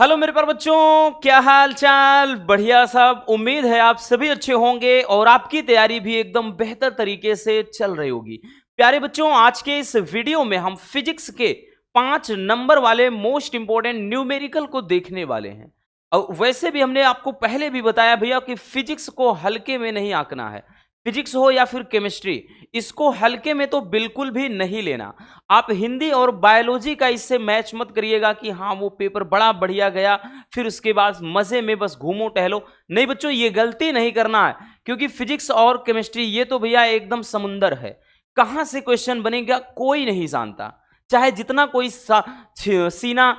Hello मेरे प्यारे बच्चों, क्या हाल चाल। बढ़िया सब। उम्मीद है आप सभी अच्छे होंगे और आपकी तैयारी भी एकदम बेहतर तरीके से चल रही होगी। प्यारे बच्चों, आज के इस वीडियो में हम फिजिक्स के 5 नंबर वाले मोस्ट इंपॉर्टेंट न्यूमेरिकल को देखने वाले हैं। और वैसे भी हमने आपको पहले भी बताया भैया कि फिजिक्स को हल्के में नहीं आंकना है। फिजिक्स हो या फिर केमिस्ट्री, इसको हल्के में तो बिल्कुल भी नहीं लेना। आप हिंदी और बायोलॉजी का इससे मैच मत करिएगा कि हाँ वो पेपर बड़ा बढ़िया गया, फिर उसके बाद मजे में बस घूमो टहलो। नहीं बच्चों, ये गलती नहीं करना है, क्योंकि फिजिक्स और केमिस्ट्री ये तो भैया एकदम समुंदर है। कहां से क्वेश्चन बनेगा कोई नहीं जानता। चाहे जितना कोई सीना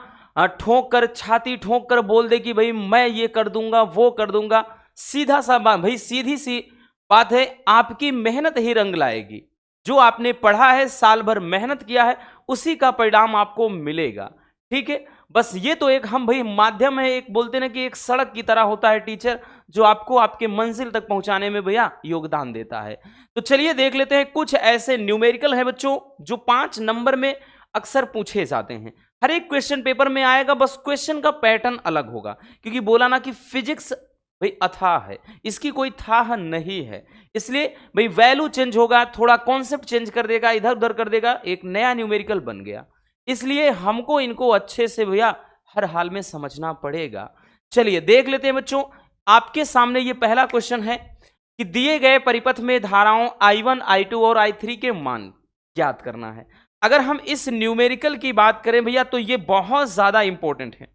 ठोक कर, छाती ठोक कर बोल दे कि भाई मैं ये कर दूंगा वो कर दूंगा, सीधा सा भाई सीधी सी बात है, आपकी मेहनत ही रंग लाएगी। जो आपने पढ़ा है, साल भर मेहनत किया है, उसी का परिणाम आपको मिलेगा। ठीक है, बस ये तो एक हम भाई माध्यम है, एक बोलते ना कि एक सड़क की तरह होता है टीचर, जो आपको आपके मंजिल तक पहुंचाने में भैया योगदान देता है। तो चलिए देख लेते हैं कुछ ऐसे न्यूमेरिकल है बच्चों जो 5 नंबर में अक्सर पूछे जाते हैं। हर एक क्वेश्चन पेपर में आएगा, बस क्वेश्चन का पैटर्न अलग होगा, क्योंकि बोला ना कि फिजिक्स भाई अथाह है, इसकी कोई थाह नहीं है। इसलिए भाई वैल्यू चेंज होगा, थोड़ा कॉन्सेप्ट चेंज कर देगा, इधर उधर कर देगा, एक नया न्यूमेरिकल बन गया। इसलिए हमको इनको अच्छे से भैया हर हाल में समझना पड़ेगा। चलिए देख लेते हैं बच्चों। आपके सामने ये पहला क्वेश्चन है कि दिए गए परिपथ में धाराओं I1, I2 और I3 के मान ज्ञात करना है। अगर हम इस न्यूमेरिकल की बात करें भैया तो ये बहुत ज्यादा इंपॉर्टेंट है।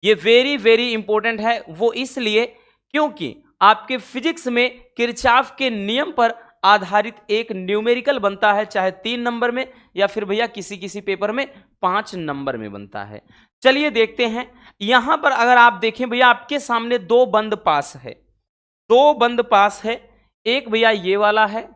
ये वेरी वेरी इंपॉर्टेंट है। वो इसलिए क्योंकि आपके फिजिक्स में किरचॉफ के नियम पर आधारित एक न्यूमेरिकल बनता है, चाहे 3 नंबर में या फिर भैया किसी किसी पेपर में 5 नंबर में बनता है। चलिए देखते हैं। यहां पर अगर आप देखें भैया, आपके सामने 2 बंद पास है, 2 बंद पास है। एक भैया ये वाला है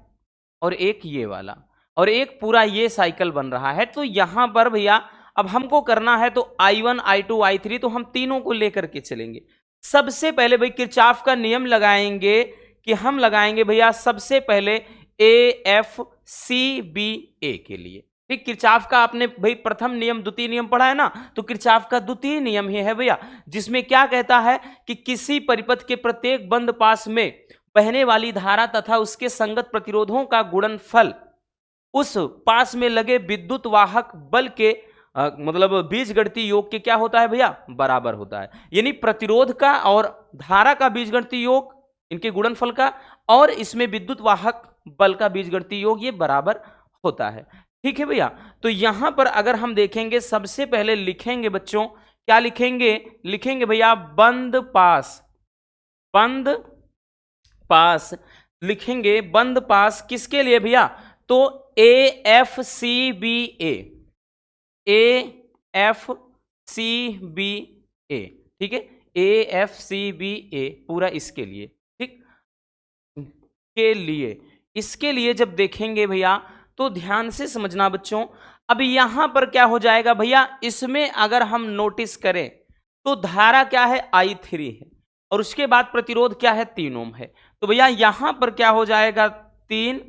और एक ये वाला, और एक पूरा ये साइकिल बन रहा है। तो यहां पर भैया अब हमको करना है तो I1, I2, I3 तो हम तीनों को लेकर के चलेंगे। सबसे पहले भाई किरचॉफ का नियम लगाएंगे कि हम लगाएंगे भैया सबसे पहले AFCBA के लिए। ठीक, किरचॉफ का आपने भाई प्रथम नियम द्वितीय नियम पढ़ा है ना, तो किरचॉफ का द्वितीय नियम ही है भैया, जिसमें क्या कहता है कि किसी परिपथ के प्रत्येक बंद पास में बहने वाली धारा तथा उसके संगत प्रतिरोधों का गुणनफल उस पास में लगे विद्युत वाहक बल के मतलब बीजगणितीय योग के क्या होता है भैया, बराबर होता है। यानी प्रतिरोध का और धारा का बीजगणितीय योग, इनके गुणनफल का, और इसमें विद्युत वाहक बल का बीजगणितीय योग, ये बराबर होता है। ठीक है भैया। तो यहां पर अगर हम देखेंगे, सबसे पहले लिखेंगे बच्चों, क्या लिखेंगे, लिखेंगे भैया बंद पास। बंद पास लिखेंगे, बंद पास किसके लिए भैया, तो AFCBA, AFCBA, ठीक है, AFCBA पूरा इसके लिए, ठीक के लिए, इसके लिए जब देखेंगे भैया तो ध्यान से समझना बच्चों। अब यहां पर क्या हो जाएगा भैया, इसमें अगर हम नोटिस करें तो धारा क्या है, I3 है, और उसके बाद प्रतिरोध क्या है, 3 ओम है। तो भैया यहां पर क्या हो जाएगा, 3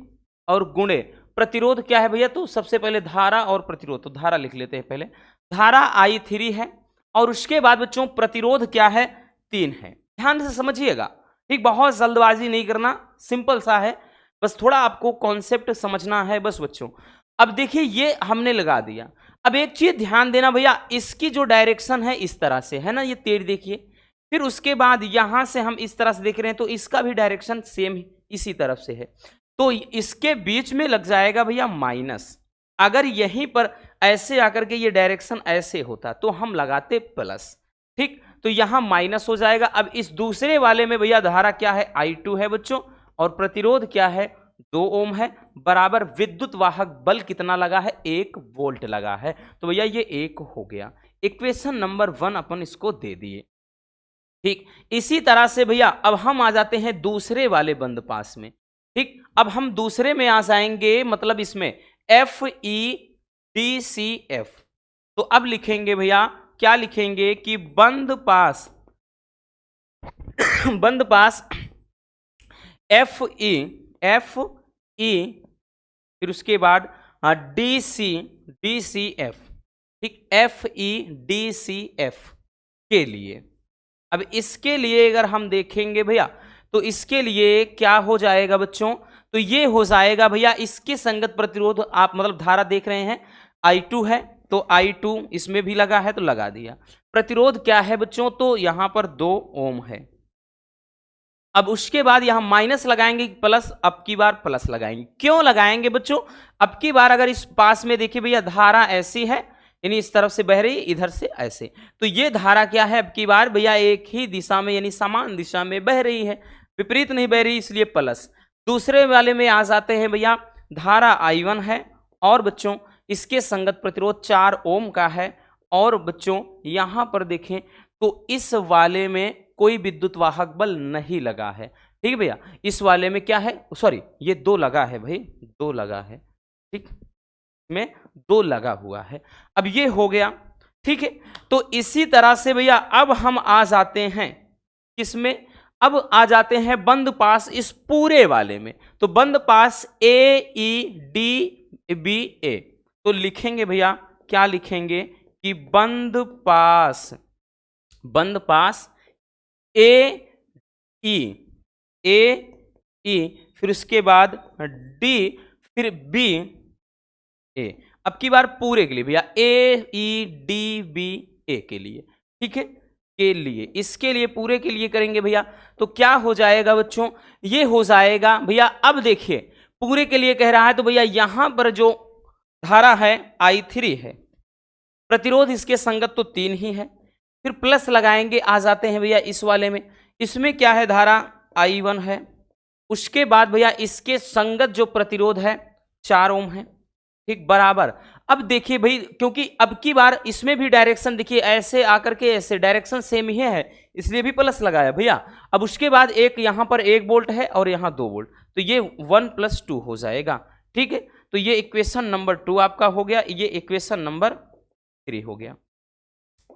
और गुणे प्रतिरोध क्या है भैया, तो सबसे पहले धारा और प्रतिरोध, तो धारा लिख लेते हैं पहले। धारा I3 है और उसके बाद बच्चों प्रतिरोध क्या है, 3 है। ध्यान से समझिएगा, ठीक, बहुत जल्दबाजी नहीं करना, सिंपल सा है, बस थोड़ा आपको कॉन्सेप्ट समझना है बस बच्चों। अब देखिए ये हमने लगा दिया। अब एक चीज ध्यान देना भैया, इसकी जो डायरेक्शन है इस तरह से है ना, ये तीर देखिए, फिर उसके बाद यहां से हम इस तरह से देख रहे हैं तो इसका भी डायरेक्शन सेम इसी तरफ से है, तो इसके बीच में लग जाएगा भैया माइनस। अगर यहीं पर ऐसे आकर के ये डायरेक्शन ऐसे होता तो हम लगाते प्लस, ठीक, तो यहां माइनस हो जाएगा। अब इस दूसरे वाले में भैया धारा क्या है, I2 है बच्चों, और प्रतिरोध क्या है, 2 ओम है, बराबर विद्युत वाहक बल कितना लगा है, 1 वोल्ट लगा है। तो भैया ये 1 हो गया। इक्वेशन नंबर 1 अपन इसको दे दिए। ठीक, इसी तरह से भैया अब हम आ जाते हैं दूसरे वाले बंद पास में। ठीक, अब हम दूसरे में आ जाएंगे, मतलब इसमें FEDCF। तो अब लिखेंगे भैया, क्या लिखेंगे कि बंद पास बंद पास FE फिर उसके बाद DCF, ठीक, FEDCF। के लिए। अब इसके लिए अगर हम देखेंगे भैया, तो इसके लिए क्या हो जाएगा बच्चों, तो ये हो जाएगा भैया इसके संगत प्रतिरोध, आप मतलब धारा देख रहे हैं I2 है, तो I2 इसमें भी लगा है तो लगा दिया। प्रतिरोध क्या है बच्चों, तो यहां पर 2 ओम है। अब उसके बाद यहां माइनस लगाएंगे प्लस, अब की बार प्लस लगाएंगे। क्यों लगाएंगे बच्चों, अब की बार अगर इस पास में देखिए भैया धारा ऐसी है, यानी इस तरफ से बह रही, इधर से ऐसे, तो ये धारा क्या है, अब की बार भैया एक ही दिशा में यानी समान दिशा में बह रही है, विपरीत नहीं बह रही, इसलिए प्लस। दूसरे वाले में आ जाते हैं भैया, धारा I1 है और बच्चों इसके संगत प्रतिरोध 4 ओम का है, और बच्चों यहां पर देखें तो इस वाले में कोई विद्युत वाहक बल नहीं लगा है। ठीक है भैया, इस वाले में क्या है, सॉरी ये 2 लगा है भाई, 2 लगा है, ठीक में 2 लगा हुआ है। अब ये हो गया, ठीक है। तो इसी तरह से भैया अब हम आ जाते हैं किसमें, अब आ जाते हैं बंद पास इस पूरे वाले में। तो बंद पास AEDBA, तो लिखेंगे भैया, क्या लिखेंगे कि बंद पास AE, फिर उसके बाद D, फिर B, A। अब की बार पूरे के लिए भैया AEDBA के लिए, ठीक है, के लिए, इसके लिए पूरे के लिए करेंगे भैया, तो क्या हो जाएगा बच्चों, ये हो जाएगा भैया। अब देखिए पूरे के लिए कह रहा है, तो भैया यहां पर जो धारा है I3 है, प्रतिरोध इसके संगत तो 3 ही है, फिर प्लस लगाएंगे, आ जाते हैं भैया इस वाले में, इसमें क्या है, धारा I1 है, उसके बाद भैया इसके संगत जो प्रतिरोध है 4 ओम है, ठीक, बराबर। अब देखिए भाई, क्योंकि अब की बार इसमें भी डायरेक्शन देखिए ऐसे आकर के ऐसे डायरेक्शन सेम ही है, इसलिए भी प्लस लगाया भैया। अब उसके बाद एक यहां पर 1 वोल्ट है और यहां 2 वोल्ट, तो ये 1 + 2 हो जाएगा, ठीक है। तो ये इक्वेशन नंबर 2 आपका हो गया, ये इक्वेशन नंबर 3 हो गया।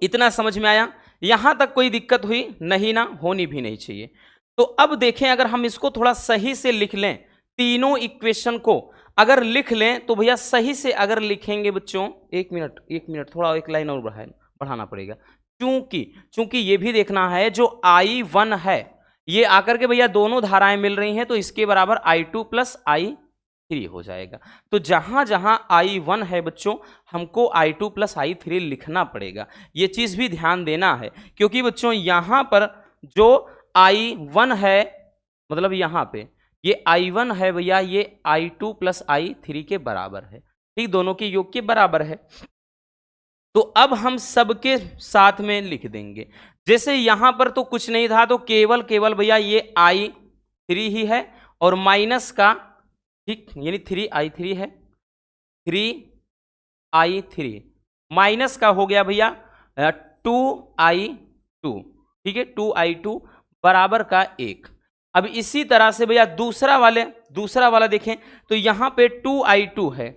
इतना समझ में आया, यहां तक कोई दिक्कत हुई नहीं ना, होनी भी नहीं चाहिए। तो अब देखें, अगर हम इसको थोड़ा सही से लिख लें, तीनों इक्वेशन को अगर लिख लें, तो भैया सही से अगर लिखेंगे बच्चों, एक मिनट थोड़ा एक लाइन और बढ़ाना पड़ेगा, क्योंकि ये भी देखना है जो I1 है, ये आकर के भैया दोनों धाराएं मिल रही हैं, तो इसके बराबर I2 + I3 हो जाएगा। तो जहां जहां I1 है बच्चों, हमको I2 + I3 लिखना पड़ेगा, ये चीज भी ध्यान देना है, क्योंकि बच्चों यहां पर जो I1 है, मतलब यहां पे ये I1 है भैया, ये I2 + I3 के बराबर है, ठीक, दोनों के योग के बराबर है। तो अब हम सबके साथ में लिख देंगे, जैसे यहां पर तो कुछ नहीं था, तो केवल भैया ये I3 ही है, और माइनस का, ठीक, यानी 3I3 है, 3I3 माइनस का हो गया भैया 2I2, ठीक है, 2I2 बराबर का 1। अब इसी तरह से भैया दूसरा वाला देखें, तो यहां पे 2I2 है,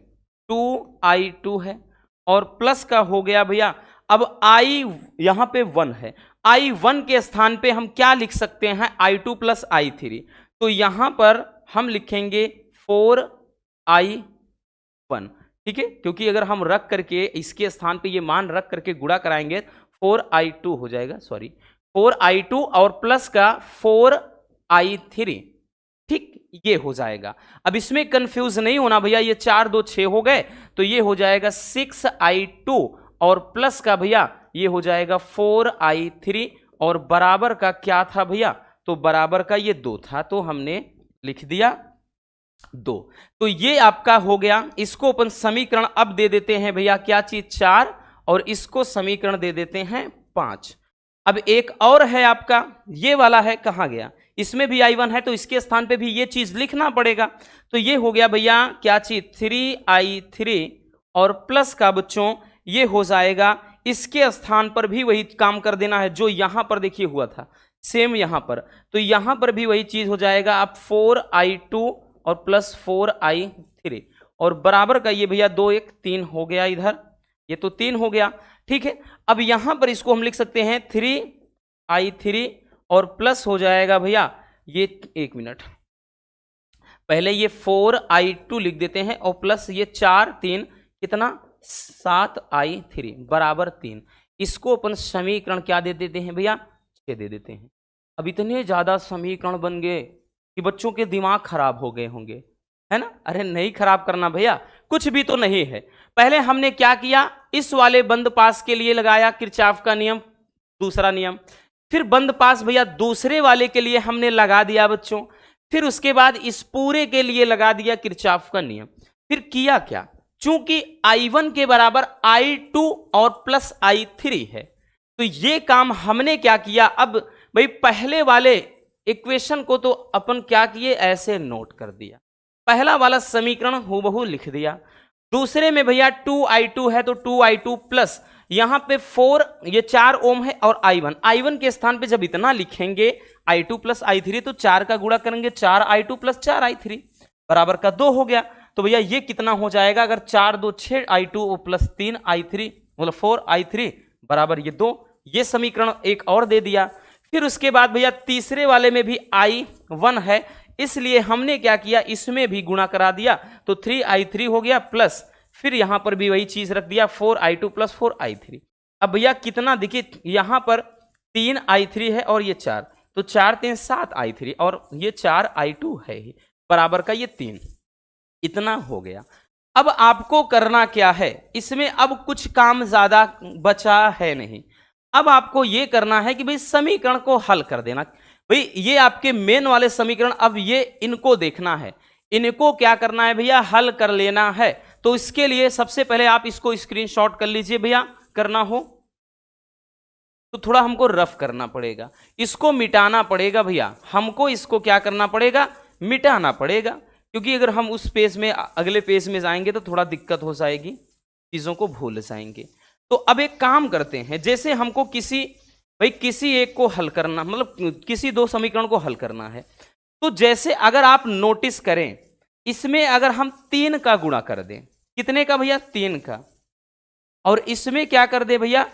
2I2 है, और प्लस का हो गया भैया, अब I यहां पे 1 है, I1 के स्थान पे हम क्या लिख सकते हैं, I2 + I3, तो यहां पर हम लिखेंगे 4I1, ठीक है, क्योंकि अगर हम रख करके इसके स्थान पे ये मान रख करके गुणा कराएंगे 4I2 हो जाएगा, सॉरी 4I2 और प्लस का 4I3, ठीक, ये हो जाएगा। अब इसमें कंफ्यूज नहीं होना भैया, ये 4 2 6 हो गए, तो ये हो जाएगा 6I2 और प्लस का भैया ये हो जाएगा 4I3, और बराबर का क्या था भैया, तो बराबर का ये 2 था, तो हमने लिख दिया 2। तो ये आपका हो गया। इसको अपन समीकरण अब दे देते हैं भैया, क्या चीज, 4, और इसको समीकरण दे देते हैं 5। अब एक और है आपका, ये वाला है, कहां गया, इसमें भी I1 है, तो इसके स्थान पे भी ये चीज लिखना पड़ेगा। तो ये हो गया भैया क्या चीज, 3I3, और प्लस का बच्चों ये हो जाएगा, इसके स्थान पर भी वही काम कर देना है जो यहां पर देखिए हुआ था, सेम यहां पर, तो यहां पर भी वही चीज हो जाएगा। अब 4I2 और प्लस 4I3, और बराबर का ये भैया 2 1 3 हो गया, इधर ये तो 3 हो गया, ठीक है। अब यहां पर इसको हम लिख सकते हैं 3I3 और प्लस हो जाएगा भैया ये, एक मिनट, पहले ये 4I2 लिख देते हैं, और प्लस ये 4 3 कितना 7I3 बराबर 3। इसको अपन समीकरण क्या दे देते हैं भैया, 6 दे देते हैं। अब इतने ज्यादा समीकरण बन गए कि बच्चों के दिमाग खराब हो गए होंगे, है ना। अरे नहीं खराब करना भैया, कुछ भी तो नहीं है। पहले हमने क्या किया, इस वाले बंद पास के लिए लगाया किरचॉफ का नियम, दूसरा नियम। फिर बंद पास भैया दूसरे वाले के लिए हमने लगा दिया बच्चों। फिर उसके बाद इस पूरे के लिए लगा दिया किरचॉफ का नियम। फिर किया क्या, चूंकि I1 के बराबर I2 और प्लस I3 है, तो ये काम हमने क्या किया, अब भाई पहले वाले इक्वेशन को तो अपन क्या किए, ऐसे नोट कर दिया। पहला वाला समीकरण हूबहू लिख दिया। दूसरे में भैया 2I2 है तो 2I2 प्लस यहां पे 4, ये 4 ओम है और I1 के स्थान पे जब इतना लिखेंगे I2 प्लस I3 तो 4 का गुणा करेंगे 4I2 प्लस 4I3 बराबर का 2 हो गया। तो भैया ये कितना हो जाएगा, अगर 4 2 6I2 प्लस 3I3 मतलब 4I3 बराबर ये 2। ये समीकरण एक और दे दिया। फिर उसके बाद भैया तीसरे वाले में भी I1 है, इसलिए हमने क्या किया, इसमें भी गुणा करा दिया तो 3I3 हो गया प्लस फिर यहां पर भी वही चीज रख दिया 4I2 प्लस 4I3। अब भैया कितना देखिए, यहां पर 3I3 है और ये 4, तो 4 3 7I3 और ये 4I2 है ही बराबर का ये 3, इतना हो गया। अब आपको करना क्या है, इसमें अब कुछ काम ज्यादा बचा है नहीं। अब आपको ये करना है कि भाई समीकरण को हल कर देना। भाई ये आपके मेन वाले समीकरण, अब ये इनको देखना है, इनको क्या करना है भैया, हल कर लेना है। तो इसके लिए सबसे पहले आप इसको स्क्रीनशॉट कर लीजिए भैया, करना हो तो थोड़ा हमको रफ करना पड़ेगा, इसको मिटाना पड़ेगा भैया, हमको इसको क्या करना पड़ेगा, मिटाना पड़ेगा। क्योंकि अगर हम उस पेज में अगले पेज में जाएंगे तो थोड़ा दिक्कत हो जाएगी, चीजों को भूल जाएंगे। तो अब एक काम करते हैं, जैसे हमको किसी एक को हल करना, मतलब किसी 2 समीकरण को हल करना है, तो जैसे अगर आप नोटिस करें, इसमें अगर हम 3 का गुणा कर दें, कितने का भैया, 3 का, और इसमें क्या कर दे भैया,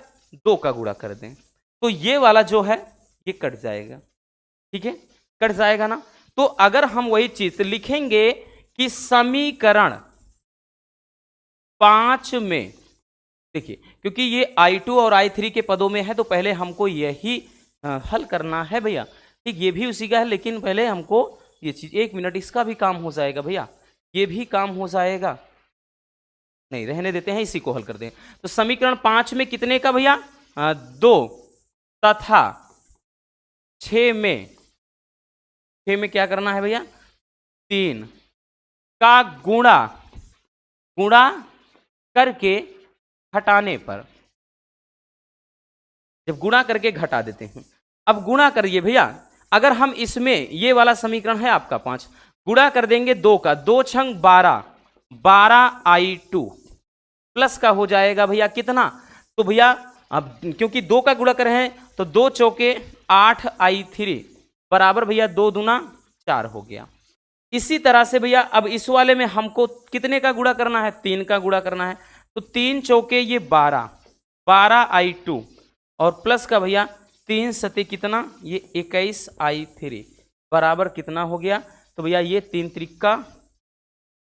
2 का गुणा कर दें, तो ये वाला जो है ये कट जाएगा, ठीक है, कट जाएगा ना। तो अगर हम वही चीज लिखेंगे कि समीकरण 5 में, देखिए क्योंकि ये I2 और I3 के पदों में है तो पहले हमको यही हल करना है भैया, ठीक, ये भी उसी का है, लेकिन पहले हमको ये चीज, 1 मिनट, इसका भी काम हो जाएगा भैया, ये भी काम हो जाएगा, नहीं रहने देते हैं, इसी को हल कर दें। तो समीकरण 5 में कितने का भैया, 2 तथा 6 में क्या करना है भैया, 3 का गुणा करके घटाने पर, जब गुणा करके घटा देते हैं, अब गुणा करिए भैया, अगर हम इसमें ये वाला समीकरण है आपका 5, गुणा कर देंगे 2 का, 2 छंग 12I2 प्लस का हो जाएगा भैया कितना, तो भैया अब क्योंकि 2 का गुणा कर रहे हैं तो 2 चौके 8I3 बराबर भैया 2 दूना 4 हो गया। इसी तरह से भैया अब इस वाले में हमको कितने का गुणा करना है, 3 का गुणा करना है, तो 3 चौके ये 12I2 और प्लस का भैया 3 सते कितना, ये 21I3 बराबर कितना हो गया, तो भैया ये 3 त्रिका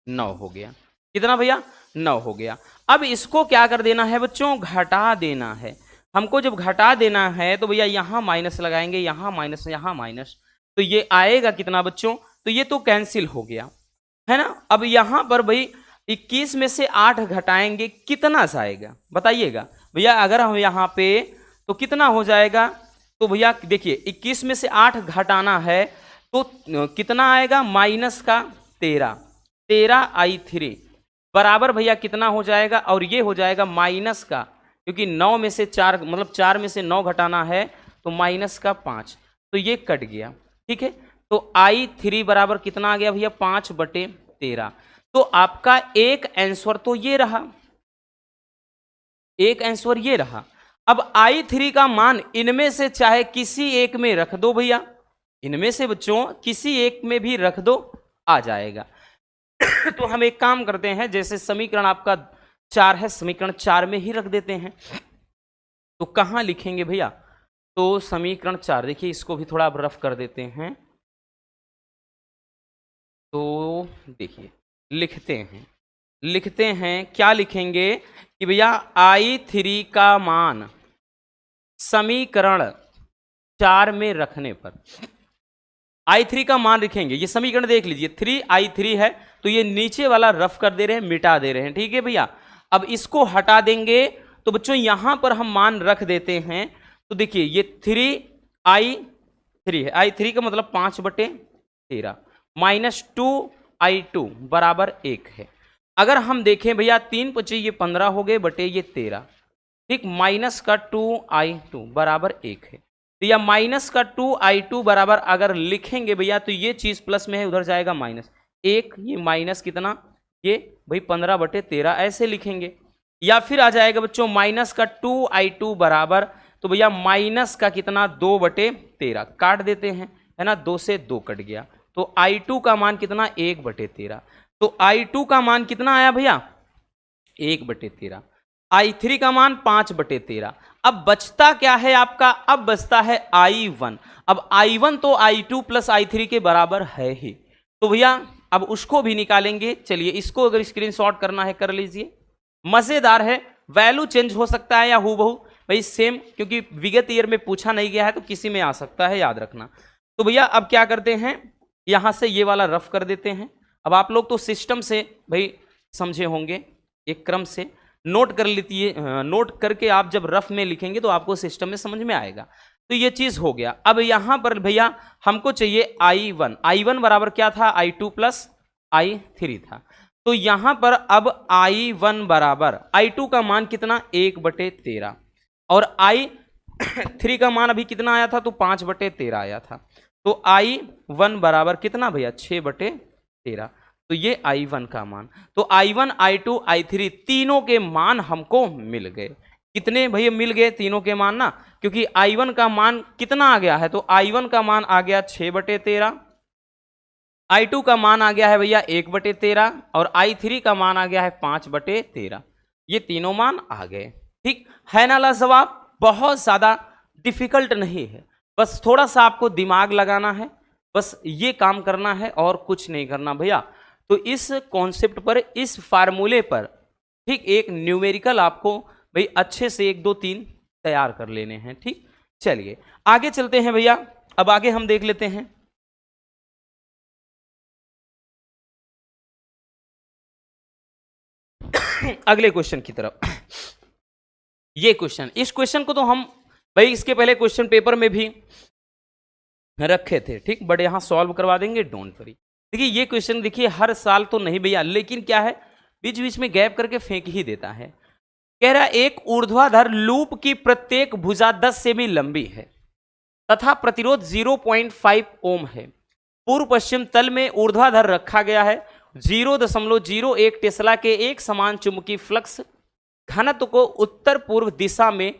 9 हो गया, कितना भैया, 9 हो गया। अब इसको क्या कर देना है बच्चों, घटा देना है। हमको जब घटा देना है तो भैया यहां माइनस लगाएंगे, यहां माइनस, यहां माइनस, तो ये आएगा कितना बच्चों, तो ये तो कैंसिल हो गया, है ना। अब यहां पर भाई 21 में से 8 घटाएंगे, कितना जाएगा बताइएगा भैया, अगर हम यहाँ पे तो कितना हो जाएगा, तो भैया देखिए 21 में से 8 घटाना है तो कितना आएगा, माइनस का 13I3 बराबर भैया कितना हो जाएगा, और ये हो जाएगा माइनस का, क्योंकि 9 में से 4 मतलब 4 में से 9 घटाना है तो माइनस का 5, तो ये कट गया, ठीक है। तो I3 बराबर कितना आ गया भैया, 5/13। तो आपका एक आंसर तो ये रहा, एक आंसर ये रहा। अब I3 का मान इनमें से चाहे किसी एक में रख दो भैया, इनमें से बच्चों किसी एक में भी रख दो, आ जाएगा। तो हम एक काम करते हैं, जैसे समीकरण आपका 4 है, समीकरण 4 में ही रख देते हैं। तो कहां लिखेंगे भैया, तो समीकरण 4 देखिए, इसको भी थोड़ा रफ कर देते हैं। तो देखिए लिखते हैं क्या लिखेंगे कि भैया I3 का मान समीकरण 4 में रखने पर I3 का मान लिखेंगे। ये समीकरण देख लीजिए, 3I3 है, तो ये नीचे वाला रफ कर दे रहे हैं, मिटा दे रहे हैं, ठीक है भैया। अब इसको हटा देंगे तो बच्चों यहां पर हम मान रख देते हैं। तो देखिए ये 3I3 है, I3 का मतलब 5/13 माइनस 2I2 बराबर 1 है। अगर हम देखें भैया 3×5 ये 15 हो गए बटे ये 13, ठीक, माइनस का 2I2 बराबर 1 है। तो या माइनस का 2I2 बराबर अगर लिखेंगे भैया तो ये चीज प्लस में है, उधर जाएगा माइनस 1, ये माइनस कितना, ये भाई 15/13 ऐसे लिखेंगे। या फिर आ जाएगा बच्चों माइनस का 2I2 बराबर, तो भैया माइनस का कितना 2/13 काट देते हैं, है ना, 2 से 2 कट गया, तो I2 का मान कितना 1/13। तो I2 का मान कितना आया भैया 1/13, I3 का मान 5/13। अब बचता क्या है आपका, अब बचता है I1। अब I1 तो I2 प्लस I3 के बराबर है ही, तो भैया अब उसको भी निकालेंगे। चलिए इसको अगर स्क्रीनशॉट करना है कर लीजिए, मजेदार है, वैल्यू चेंज हो सकता है या हूबहू भाई सेम, क्योंकि विगत ईयर में पूछा नहीं गया है तो किसी में आ सकता है, याद रखना। तो भैया अब क्या करते हैं, यहां से ये वाला रफ कर देते हैं। अब आप लोग तो सिस्टम से भाई समझे होंगे, एक क्रम से नोट कर लीजिए, नोट करके आप जब रफ में लिखेंगे तो आपको सिस्टम में समझ में आएगा। तो ये चीज हो गया। अब यहां पर भैया हमको चाहिए I1 बराबर क्या था I2 प्लस I3 था, तो यहां पर अब I1 बराबर I2 का मान कितना 1/13 और I3 का मान अभी कितना आया था, तो 5/13 आया था, तो I1 बराबर कितना भैया 6/13, तो ये I1 का मान। तो I1 I2 I3 तीनों के मान हमको मिल गए। कितने भैया मिल गए तीनों के मान ना, क्योंकि I1 का मान कितना आ गया है, तो I1 का मान आ गया 6/13, I2 का मान आ गया है भैया 1/13 और I3 का मान आ गया है 5/13। ये तीनों मान आ गए, ठीक है ना लाजवाब, बहुत ज्यादा डिफिकल्ट नहीं है, बस थोड़ा सा आपको दिमाग लगाना है, बस ये काम करना है और कुछ नहीं करना भैया। तो इस कॉन्सेप्ट पर, इस फार्मूले पर, ठीक, एक न्यूमेरिकल आपको भाई अच्छे से 1 2 3 तैयार कर लेने हैं, ठीक। चलिए आगे चलते हैं भैया, अब आगे हम देख लेते हैं। अगले क्वेश्चन की तरफ। ये क्वेश्चन, इस क्वेश्चन को तो हम भाई इसके पहले क्वेश्चन पेपर में भी रखे थे, ठीक, बट यहां सॉल्व करवा देंगे, डोंट वरी। देखिए ये क्वेश्चन देखिए हर साल तो नहीं भैया, लेकिन क्या है बीच बीच में गैप करके फेंक ही देता है। कह रहा एक ऊर्ध्वाधर लूप की प्रत्येक भुजा 10 सेमी लंबी है तथा प्रतिरोध 0.5 ओम है। पूर्व पश्चिम तल में ऊर्ध्वाधर रखा गया है। 0.01 टेस्ला के एक समान चुंबकीय फ्लक्स घनत्व को उत्तर पूर्व दिशा में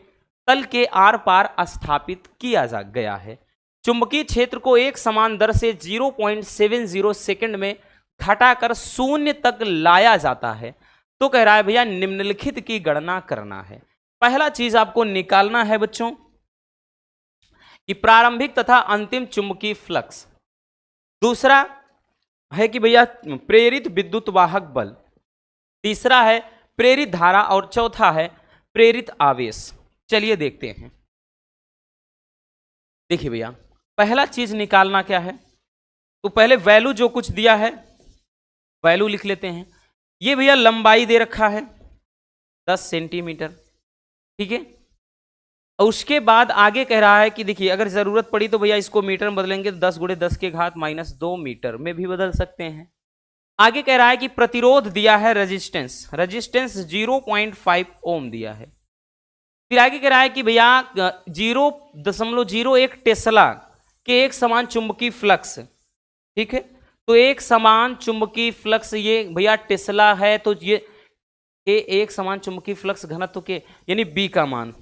तल के आर पार स्थापित किया जा गया है। चुंबकीय क्षेत्र को एक समान दर से 0.70 सेकंड में घटाकर 0 तक लाया जाता है। तो कह रहा है भैया निम्नलिखित की गणना करना है। पहला चीज आपको निकालना है बच्चों कि प्रारंभिक तथा अंतिम चुंबकीय फ्लक्स, दूसरा है कि भैया प्रेरित विद्युत वाहक बल, तीसरा है प्रेरित धारा और चौथा है प्रेरित आवेश। चलिए देखते हैं। देखिए भैया पहला चीज निकालना क्या है, तो पहले वैल्यू जो कुछ दिया है वैल्यू लिख लेते हैं। ये भैया लंबाई दे रखा है 10 सेंटीमीटर, ठीक है। और उसके बाद आगे कह रहा है कि देखिए अगर जरूरत पड़ी तो भैया इसको मीटर में बदलेंगे तो 10 × 10⁻² मीटर में भी बदल सकते हैं। आगे कह रहा है कि प्रतिरोध दिया है रेजिस्टेंस 0.5 ओम दिया है। फिर आगे कह रहा है कि भैया 0.01 टेस्ला के एक समान चुंबकीय फ्लक्स, ठीक है। तो एक समान चुंबकीय फ्लक्स ये भैया टेस्ला है, तो ये एक समान चुंबकीय फ्लक्स घनत्व के यानी बी का मान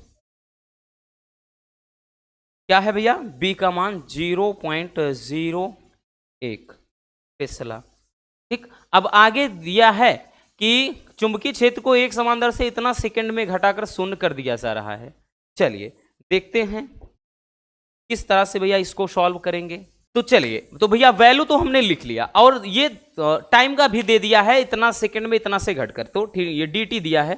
क्या है भैया, बी का मान 0.01 टेस्ला, ठीक। अब आगे दिया है कि चुंबकीय क्षेत्र को एक समान दर से इतना सेकंड में घटाकर 0 कर दिया जा रहा है। चलिए देखते हैं किस तरह से भैया इसको सॉल्व करेंगे। तो चलिए, तो भैया वैल्यू तो हमने लिख लिया और ये टाइम का भी दे दिया है, इतना सेकंड में इतना से घटकर, तो ठीक ये dt दिया है,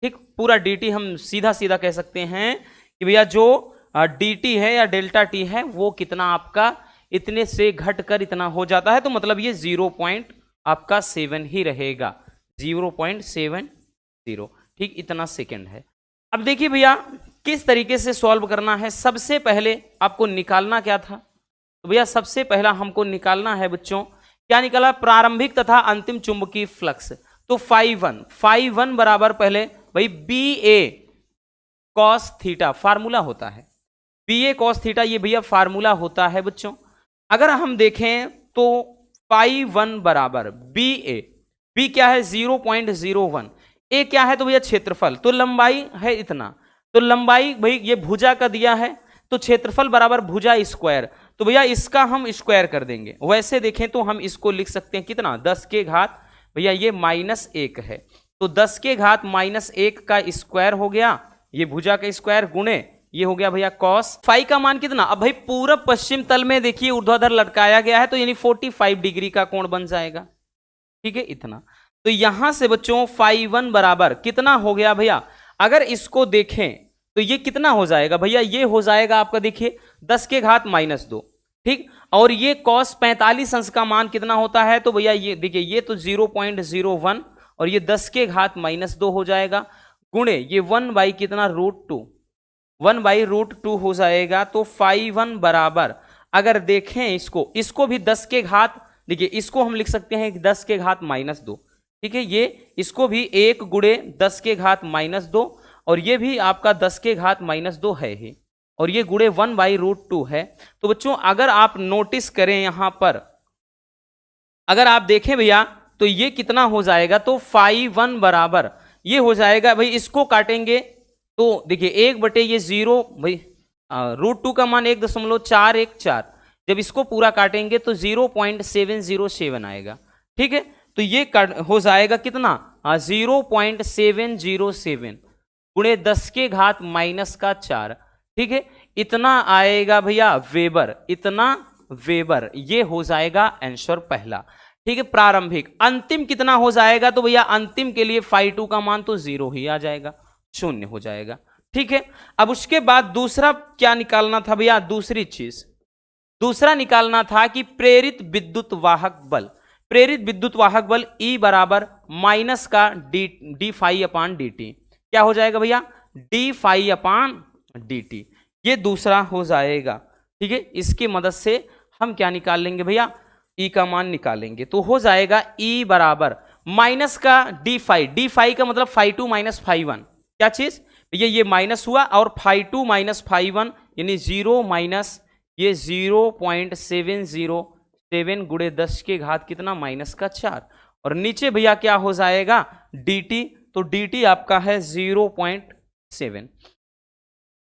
ठीक। पूरा dt हम सीधा सीधा कह सकते हैं कि भैया जो dt है या डेल्टा टी है वो कितना आपका इतने से घटकर इतना हो जाता है, तो मतलब ये 0.7 ही रहेगा, 0.70, ठीक, इतना सेकेंड है। अब देखिए भैया किस तरीके से सॉल्व करना है। सबसे पहले आपको निकालना क्या था, तो भैया सबसे पहला हमको निकालना है बच्चों, क्या निकाला, प्रारंभिक तथा अंतिम चुंबकीय फ्लक्स। तो φ1 बराबर पहले भाई बी ए कॉस थीटा फार्मूला होता है, बी ए कॉस थीटा ये भैया फार्मूला होता है बच्चों। अगर हम देखें तो φ1 बराबर बी ए, बी क्या है 0.01, ए क्या है तो भैया क्षेत्रफल, तो लंबाई है इतना, तो लंबाई भाई ये भुजा का दिया है, तो क्षेत्रफल बराबर भुजा स्क्वायर, तो भैया इसका हम स्क्वायर कर देंगे। वैसे देखें तो हम इसको लिख सकते हैं कितना, 10 के घात भैया ये -1 है, तो 10 के घात -1 का स्क्वायर हो गया, ये भुजा का स्क्वायर गुणे ये हो गया भैया कॉस। फाई का मान कितना, अब भाई पूरब पश्चिम तल में देखिए ऊर्ध्वाधर लटकाया गया है, तो यानी 45 डिग्री का कोण बन जाएगा, ठीक है इतना। तो यहां से बच्चों φ1 बराबर कितना हो गया भैया, अगर इसको देखें तो ये कितना हो जाएगा भैया, ये हो जाएगा आपका देखिए 10 के घात -2, ठीक, और ये cos 45 अंश का मान कितना होता है, तो भैया ये देखिए ये तो 0.01 और ये 10 के घात -2 हो जाएगा, गुणे ये 1 बाई कितना √2, 1/√2 हो जाएगा। तो φ1 बराबर अगर देखें इसको भी 10 के घात, देखिए इसको हम लिख सकते हैं 10 के घात -2, ठीक है, ये इसको भी 1 गुणे 10 के घात -2 और ये भी आपका 10 के घात -2 है ही, और ये गुणे 1/√2 है। तो बच्चों अगर आप नोटिस करें यहां पर, अगर आप देखें भैया तो ये कितना हो जाएगा, तो φ1 बराबर ये हो जाएगा भाई, इसको काटेंगे तो देखिए 1 ये 0 भाई √2 का मान 1.414, जब इसको पूरा काटेंगे तो 0.707 आएगा, ठीक है, तो ये हो जाएगा कितना 0.707 गुणे 10 के घात -4, ठीक है, इतना आएगा भैया वेबर, इतना वेबर, ये हो जाएगा आंसर पहला, ठीक है। प्रारंभिक, अंतिम कितना हो जाएगा, तो भैया अंतिम के लिए φ2 का मान तो 0 ही आ जाएगा, 0 हो जाएगा, ठीक है। अब उसके बाद दूसरा क्या निकालना था भैया, दूसरी चीज दूसरा निकालना था कि प्रेरित विद्युत वाहक बल, प्रेरित विद्युत वाहक बल E बराबर माइनस का डी फाई अपान डी टी, क्या हो जाएगा भैया डी फाई अपान डी टी, ये दूसरा हो जाएगा, ठीक है। इसकी मदद से हम क्या निकाल लेंगे भैया, E का मान निकालेंगे, तो हो जाएगा E बराबर माइनस का डी फाई का मतलब φ2 माइनस φ1, क्या चीज भैया ये माइनस हुआ, और φ2 माइनस φ1 यानी 0 माइनस ये 0.707 गुणे 10 के घात कितना -4, और नीचे भैया क्या हो जाएगा dt, तो dt आपका है 0.7,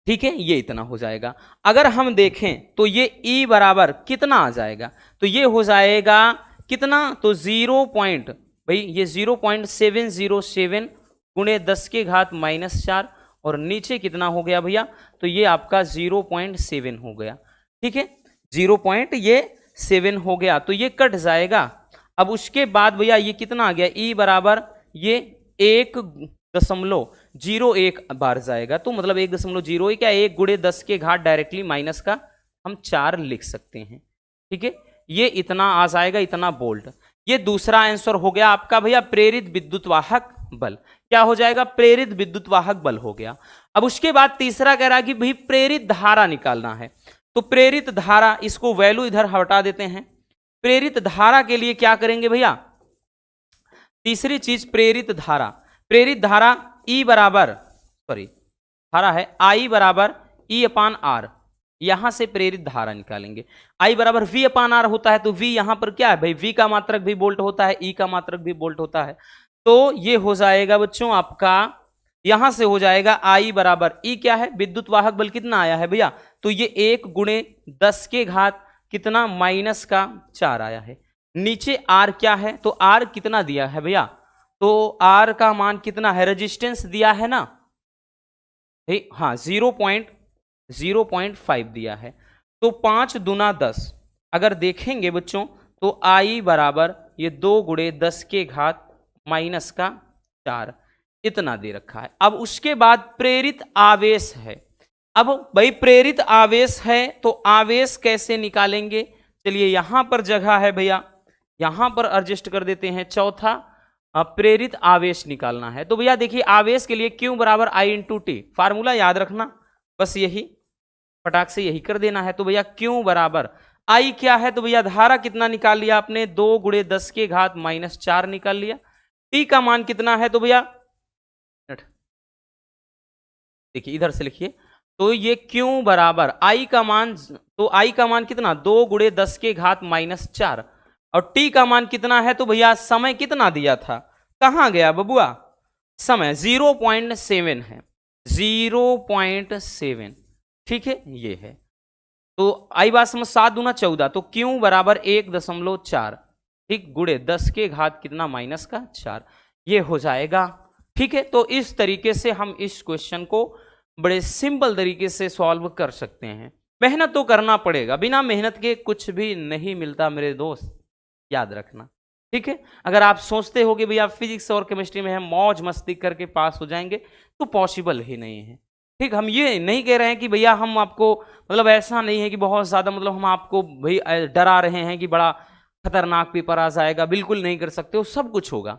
ठीक है, ये इतना हो जाएगा। अगर हम देखें तो ये E बराबर कितना आ जाएगा, तो ये हो जाएगा कितना, तो 0.707 गुणे 10 के घात -4, और नीचे कितना हो गया भैया, तो ये आपका 0.7 हो गया, ठीक है, 0.7 हो गया, तो ये कट जाएगा। अब उसके बाद भैया ये कितना आ गया, E बराबर ये 1.01 बार जाएगा, तो मतलब 1.01 क्या 1 गुणे 10 के घात डायरेक्टली माइनस का हम 4 लिख सकते हैं, ठीक है, ये इतना आ जाएगा, इतना बोल्ट। ये दूसरा आंसर हो गया आपका भैया प्रेरित विद्युत वाहक बल, क्या हो जाएगा प्रेरित विद्युत वाहक बल हो गया। अब उसके बाद तीसरा कह रहा है कि भाई प्रेरित धारा निकालना है, तो प्रेरित धारा, इसको वैल्यू इधर हटा देते हैं, प्रेरित धारा के लिए क्या करेंगे भैया, तीसरी चीज प्रेरित धारा, प्रेरित धारा E बराबर धारा है I बराबर E अपान R, यहां से प्रेरित धारा निकालेंगे। I बराबर V अपान R होता है, तो V यहां पर क्या है भाई, V का मात्रक भी बोल्ट होता है, E का मात्रक भी बोल्ट होता है, तो ये हो जाएगा बच्चों आपका, यहां से हो जाएगा I बराबर E क्या है विद्युत वाहक बल कितना आया है भैया, तो ये 1 गुणे 10 के घात कितना -4 आया है। नीचे R क्या है, तो R कितना दिया है भैया, तो R का मान कितना है, रेजिस्टेंस दिया है ना, हाँ 0.5 दिया है, तो 5 दूना 10, अगर देखेंगे बच्चों तो I बराबर ये 2 गुणे 10 के घात -4 इतना दे रखा है। अब उसके बाद प्रेरित आवेश है, अब भाई प्रेरित आवेश है तो आवेश कैसे निकालेंगे, चलिए यहां पर जगह है भैया, यहां पर एडजस्ट कर देते हैं। चौथा प्रेरित आवेश निकालना है तो भैया देखिए आवेश के लिए Q बराबर I इंटू टी, फार्मूला याद रखना, बस यही फटाक से यही कर देना है। तो भैया Q बराबर I क्या है, तो भैया धारा कितना निकाल लिया आपने, 2 गुणे 10 के घात माइनस 4 निकाल लिया। T का मान कितना है, तो भैया देखिए इधर से लिखिए, तो ये Q बराबर I का मान, तो I का मान कितना, 2 गुणे 10 के घात माइनस 4, और T का मान कितना है, तो भैया समय कितना दिया था, कहां गया बबुआ, समय 0.7 है, 0.7, ठीक है ये है। तो आई बात समझ, 7 दूना 14, तो Q बराबर 1.4, ठीक, गुणे 10 के घात कितना माइनस का 4, ये हो जाएगा, ठीक है। तो इस तरीके से हम इस क्वेश्चन को बड़े सिंपल तरीके से सॉल्व कर सकते हैं। मेहनत तो करना पड़ेगा, बिना मेहनत के कुछ भी नहीं मिलता मेरे दोस्त, याद रखना, ठीक है। अगर आप सोचते हो कि भैया फिजिक्स और केमिस्ट्री में हम मौज मस्ती करके पास हो जाएंगे, तो पॉसिबल ही नहीं है, ठीक। हम ये नहीं कह रहे हैं कि भैया हम आपको, मतलब ऐसा नहीं है कि बहुत ज़्यादा, मतलब हम आपको भाई डरा रहे हैं कि बड़ा खतरनाक पेपर आ जाएगा, बिल्कुल नहीं कर सकते हो, सब कुछ होगा,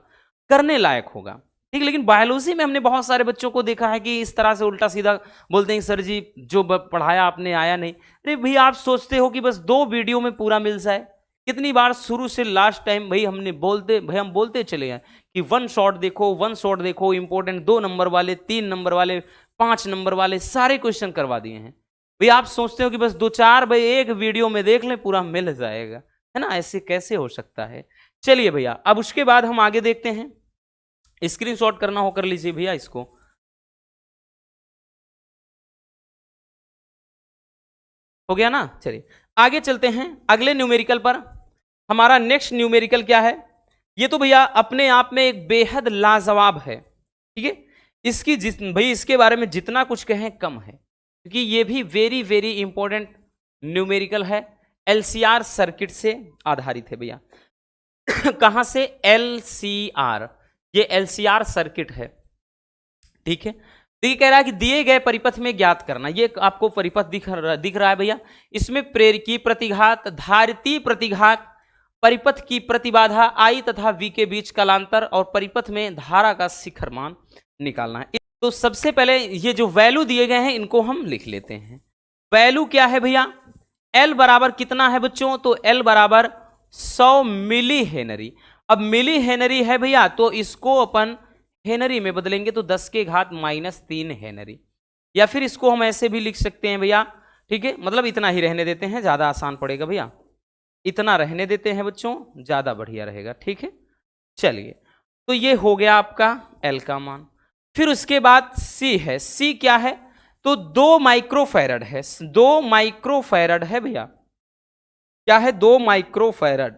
करने लायक होगा, ठीक। लेकिन बायोलॉजी में हमने बहुत सारे बच्चों को देखा है कि इस तरह से उल्टा सीधा बोलते हैं, सर जी जो पढ़ाया आपने आया नहीं। अरे भैया आप सोचते हो कि बस 2 वीडियो में पूरा मिल जाए, कितनी बार शुरू से लास्ट टाइम भाई हम बोलते चले हैं कि 1 शॉट देखो, 1 शॉट देखो, इंपॉर्टेंट 2 नंबर वाले, 3 नंबर वाले, 5 नंबर वाले सारे क्वेश्चन करवा दिए हैं। भैया आप सोचते हो कि बस 2-4 भाई एक वीडियो में देख लें पूरा मिल जाएगा, है ना, ऐसे कैसे हो सकता है। चलिए भैया अब उसके बाद हम आगे देखते हैं, स्क्रीनशॉट करना हो कर लीजिए भैया इसको, हो गया ना। चलिए आगे चलते हैं अगले न्यूमेरिकल पर। हमारा नेक्स्ट न्यूमेरिकल क्या है, ये तो भैया अपने आप में एक बेहद लाजवाब है, ठीक है। इसकी भाई इसके बारे में जितना कुछ कहें कम है, क्योंकि ये भी वेरी वेरी इंपॉर्टेंट न्यूमेरिकल है, एलसीआर सर्किट से आधारित है भैया। कहां से, एलसीआर, ये एलसीआर सर्किट है, ठीक है। तो ये कह रहा है कि दिए गए परिपथ में ज्ञात करना, ये आपको परिपथ दिख रहा है भैया, इसमें प्रेरकी प्रतिघात, धारिती प्रतिघात, परिपथ की प्रतिबाधा I तथा V के बीच कालांतर और परिपथ में धारा का शिखर मान निकालना है। तो सबसे पहले ये जो वैल्यू दिए गए हैं इनको हम लिख लेते हैं। वैल्यू क्या है भैया, L बराबर कितना है बच्चों, तो L बराबर 100 मिली हेनरी। अब मिली हेनरी है भैया, तो इसको अपन हेनरी में बदलेंगे तो 10 के घात -3 हेनरी, या फिर इसको हम ऐसे भी लिख सकते हैं भैया, ठीक है। मतलब इतना ही रहने देते हैं, ज्यादा आसान पड़ेगा भैया, इतना रहने देते हैं बच्चों, ज्यादा बढ़िया रहेगा, ठीक है। चलिए तो ये हो गया आपका L का मान। फिर उसके बाद C है, C क्या है, तो 2 माइक्रोफैरड है, 2 माइक्रोफैरड है भैया, क्या है, 2 माइक्रोफैरड,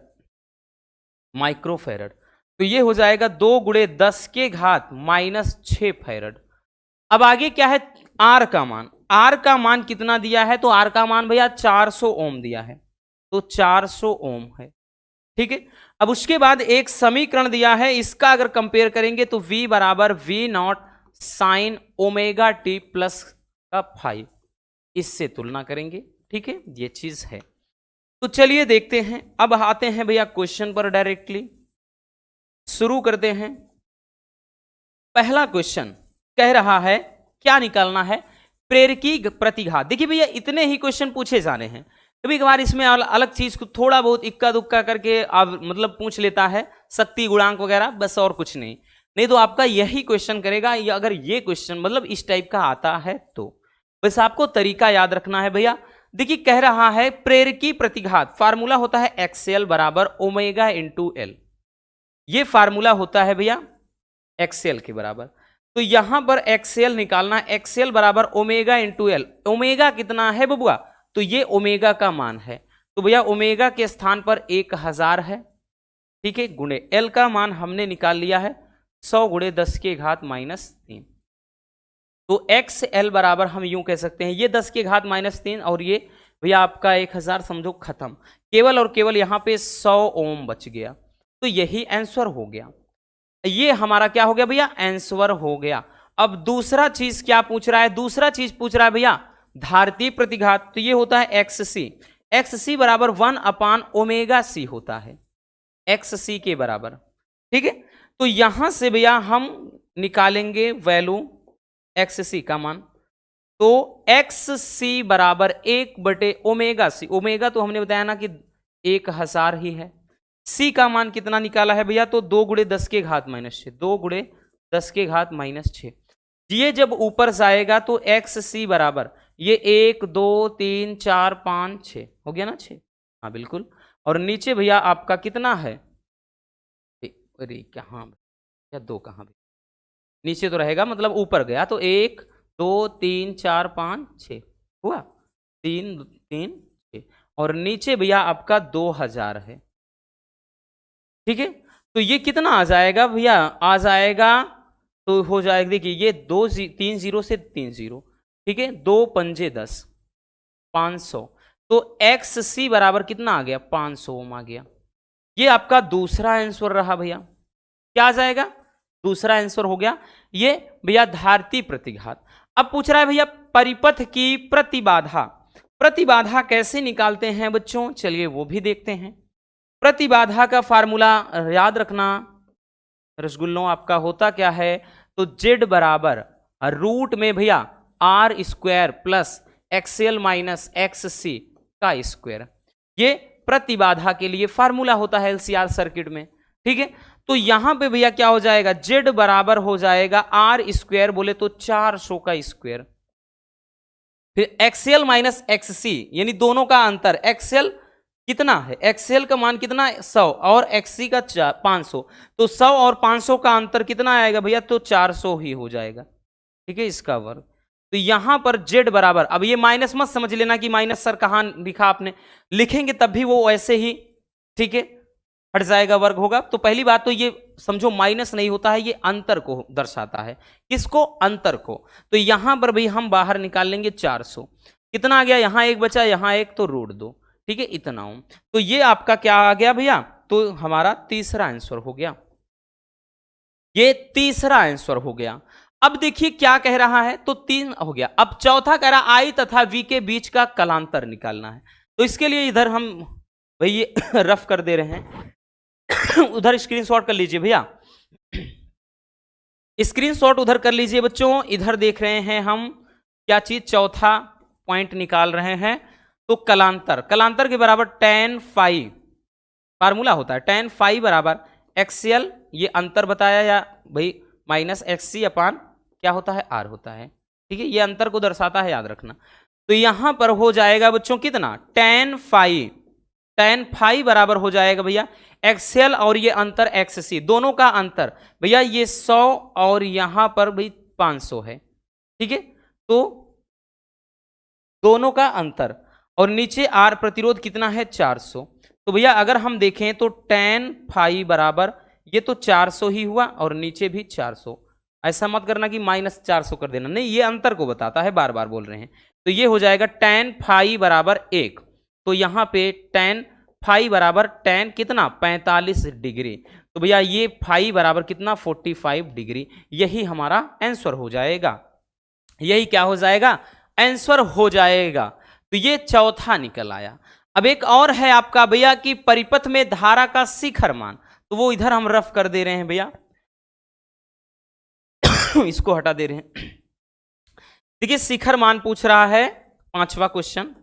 माइक्रोफैरड, तो ये हो जाएगा 2 गुणे 10 के घात -6 फैरड। अब आगे क्या है, R का मान, R का मान कितना दिया है, तो R का मान भैया 400 ओम दिया है, तो 400 ओम है, ठीक है। अब उसके बाद एक समीकरण दिया है, इसका अगर कंपेयर करेंगे तो V बराबर V0 sine omega T plus का 5, इससे तुलना करेंगे, ठीक है, ये चीज है। तो चलिए देखते हैं, अब आते हैं भैया क्वेश्चन पर डायरेक्टली शुरू करते हैं। पहला क्वेश्चन कह रहा है क्या निकालना है, प्रेरकी प्रतिघात। देखिए भैया इतने ही क्वेश्चन पूछे जाने हैं, कभी कभार इसमें अलग चीज को थोड़ा बहुत इक्का दुक्का करके आप मतलब पूछ लेता है, शक्ति गुणांक वगैरह, बस और कुछ नहीं तो आपका यही क्वेश्चन करेगा। या अगर ये क्वेश्चन मतलब इस टाइप का आता है तो बस आपको तरीका याद रखना है भैया। देखिए कह रहा है प्रेरकी प्रतिघात, फार्मूला होता है एक्सएल बराबर ओमेगा इंटू एल, ये फार्मूला होता है भैया एक्सएल के बराबर। तो यहां पर एक्सएल निकालना, एक्सएल बराबर ओमेगा इंटू एल, ओमेगा कितना है बबुआ, तो ये ओमेगा का मान है, तो भैया ओमेगा के स्थान पर 1000 है, ठीक है, गुणे एल का मान हमने निकाल लिया है 100 गुणे 10 के घात -3, तो एक्स एल बराबर हम यूं कह सकते हैं, ये 10 के घात -3 और ये भैया आपका 1000 समझो खत्म, केवल और केवल यहां पे 100 ओम बच गया, तो यही आंसर हो गया। ये हमारा क्या हो गया भैया, आंसर हो गया। अब दूसरा चीज क्या पूछ रहा है, दूसरा चीज पूछ रहा है भैया धारती प्रतिघात, तो ये होता है एक्स सी। एक्स सी बराबर 1/ओमेगा c होता है, एक्स सी के बराबर। ठीक है, तो यहां से भैया हम निकालेंगे वैल्यू एक्स सी का मान। तो एक्स सी बराबर 1/ओमेगा c, ओमेगा तो हमने बताया ना कि 1000 ही है। सी का मान कितना निकाला है भैया, तो 2 × 10 के घात -6, 2 × 10 के घात -6। ये जब ऊपर जाएगा तो एक्स सी बराबर ये 1 2 3 4 5 6 हो गया ना, 6, हाँ बिल्कुल। और नीचे भैया आपका कितना है, अरे कहाँ या 2 कहाँ, नीचे तो रहेगा मतलब ऊपर गया तो 1 2 3 4 5 6 हुआ, 3 3 6, और नीचे भैया आपका 2000 है। ठीक है, तो ये कितना आ जाएगा भैया, आ जाएगा तो हो जाएगा, देखिए ये 3 0 से 3 0, ठीक है, 2 पंजे 10, 500। तो एक्स सी बराबर कितना आ गया, 500 ओम आ गया। ये आपका दूसरा आंसर रहा भैया। क्या आ जाएगा, दूसरा आंसर हो गया ये भैया धारती प्रतिघात। अब पूछ रहा है भैया परिपथ की प्रतिबाधा, प्रतिबाधा कैसे निकालते हैं बच्चों, चलिए वो भी देखते हैं। प्रतिबाधा का फार्मूला याद रखना रसगुल्लों, आपका होता क्या है, तो जेड बराबर रूट में भैया r² plus XL minus X C का स्क्वायर, ये प्रतिबाधा के लिए फार्मूला होता है एलसीआर सर्किट में। ठीक है, तो यहां पे भैया क्या हो जाएगा, जेड बराबर हो जाएगा r² बोले तो 400 का स्क्वायर, फिर एक्सएल माइनस एक्स सी यानी दोनों का अंतर, एक्सएल कितना है, एक्सएल का मान कितना है 100 और एक्ससी का 500, तो 100 और 500 का अंतर कितना आएगा भैया, तो 400 ही हो जाएगा। ठीक है, इसका वर्ग। तो यहां पर जेड बराबर, अब ये माइनस मत समझ लेना कि माइनस सर कहां लिखा आपने, लिखेंगे तब भी वो ऐसे ही ठीक है हट जाएगा, वर्ग होगा। तो पहली बात तो ये समझो माइनस नहीं होता है, ये अंतर को दर्शाता है, किसको, अंतर को। तो यहां पर भी हम बाहर निकाल लेंगे 400, कितना आ गया, यहां 1 बचा, यहां 1 तो √2, ठीक है इतना हूं। तो ये आपका क्या आ गया भैया, तो हमारा तीसरा आंसर हो गया, ये तीसरा आंसर हो गया। अब देखिए क्या कह रहा है, तो 3 हो गया। अब चौथा कह रहा आई तथा वी के बीच का कलांतर निकालना है। तो इसके लिए इधर हम भाई ये रफ कर दे रहे हैं उधर स्क्रीनशॉट कर लीजिए भैया, स्क्रीनशॉट उधर कर लीजिए बच्चों। इधर देख रहे हैं हम क्या चीज, चौथा पॉइंट निकाल रहे हैं। तो कलांतर, कलांतर के बराबर tan फाई, फार्मूला होता है tan फाई बराबर एक्सएल, ये अंतर बताया, या भाई माइनस एक्ससी अपान क्या होता है, आर होता है। ठीक है, ये अंतर को दर्शाता है, याद रखना। तो यहां पर हो जाएगा बच्चों कितना, tan फाई बराबर हो जाएगा भैया एक्सएल और ये अंतर एक्ससी, दोनों का अंतर भैया ये 100 और यहां पर भाई 500 है। ठीक है, तो दोनों का अंतर, और नीचे आर प्रतिरोध कितना है 400। तो भैया अगर हम देखें तो tan फाई बराबर ये तो 400 ही हुआ और नीचे भी 400, ऐसा मत करना कि -400 कर देना, नहीं ये अंतर को बताता है, बार बार बोल रहे हैं। तो ये हो जाएगा tan फाई बराबर 1, तो यहां पे tan फाई बराबर tan कितना 45 डिग्री, तो भैया ये फाई बराबर कितना 45 डिग्री, यही हमारा आंसर हो जाएगा, यही क्या हो जाएगा, आंसर हो जाएगा। तो ये चौथा निकल आया। अब एक और है आपका भैया कि परिपथ में धारा का शिखर मान, तो वो इधर हम रफ कर दे रहे हैं भैया इसको हटा दे रहे हैं। देखिए शिखर मान पूछ रहा है, पांचवा क्वेश्चन।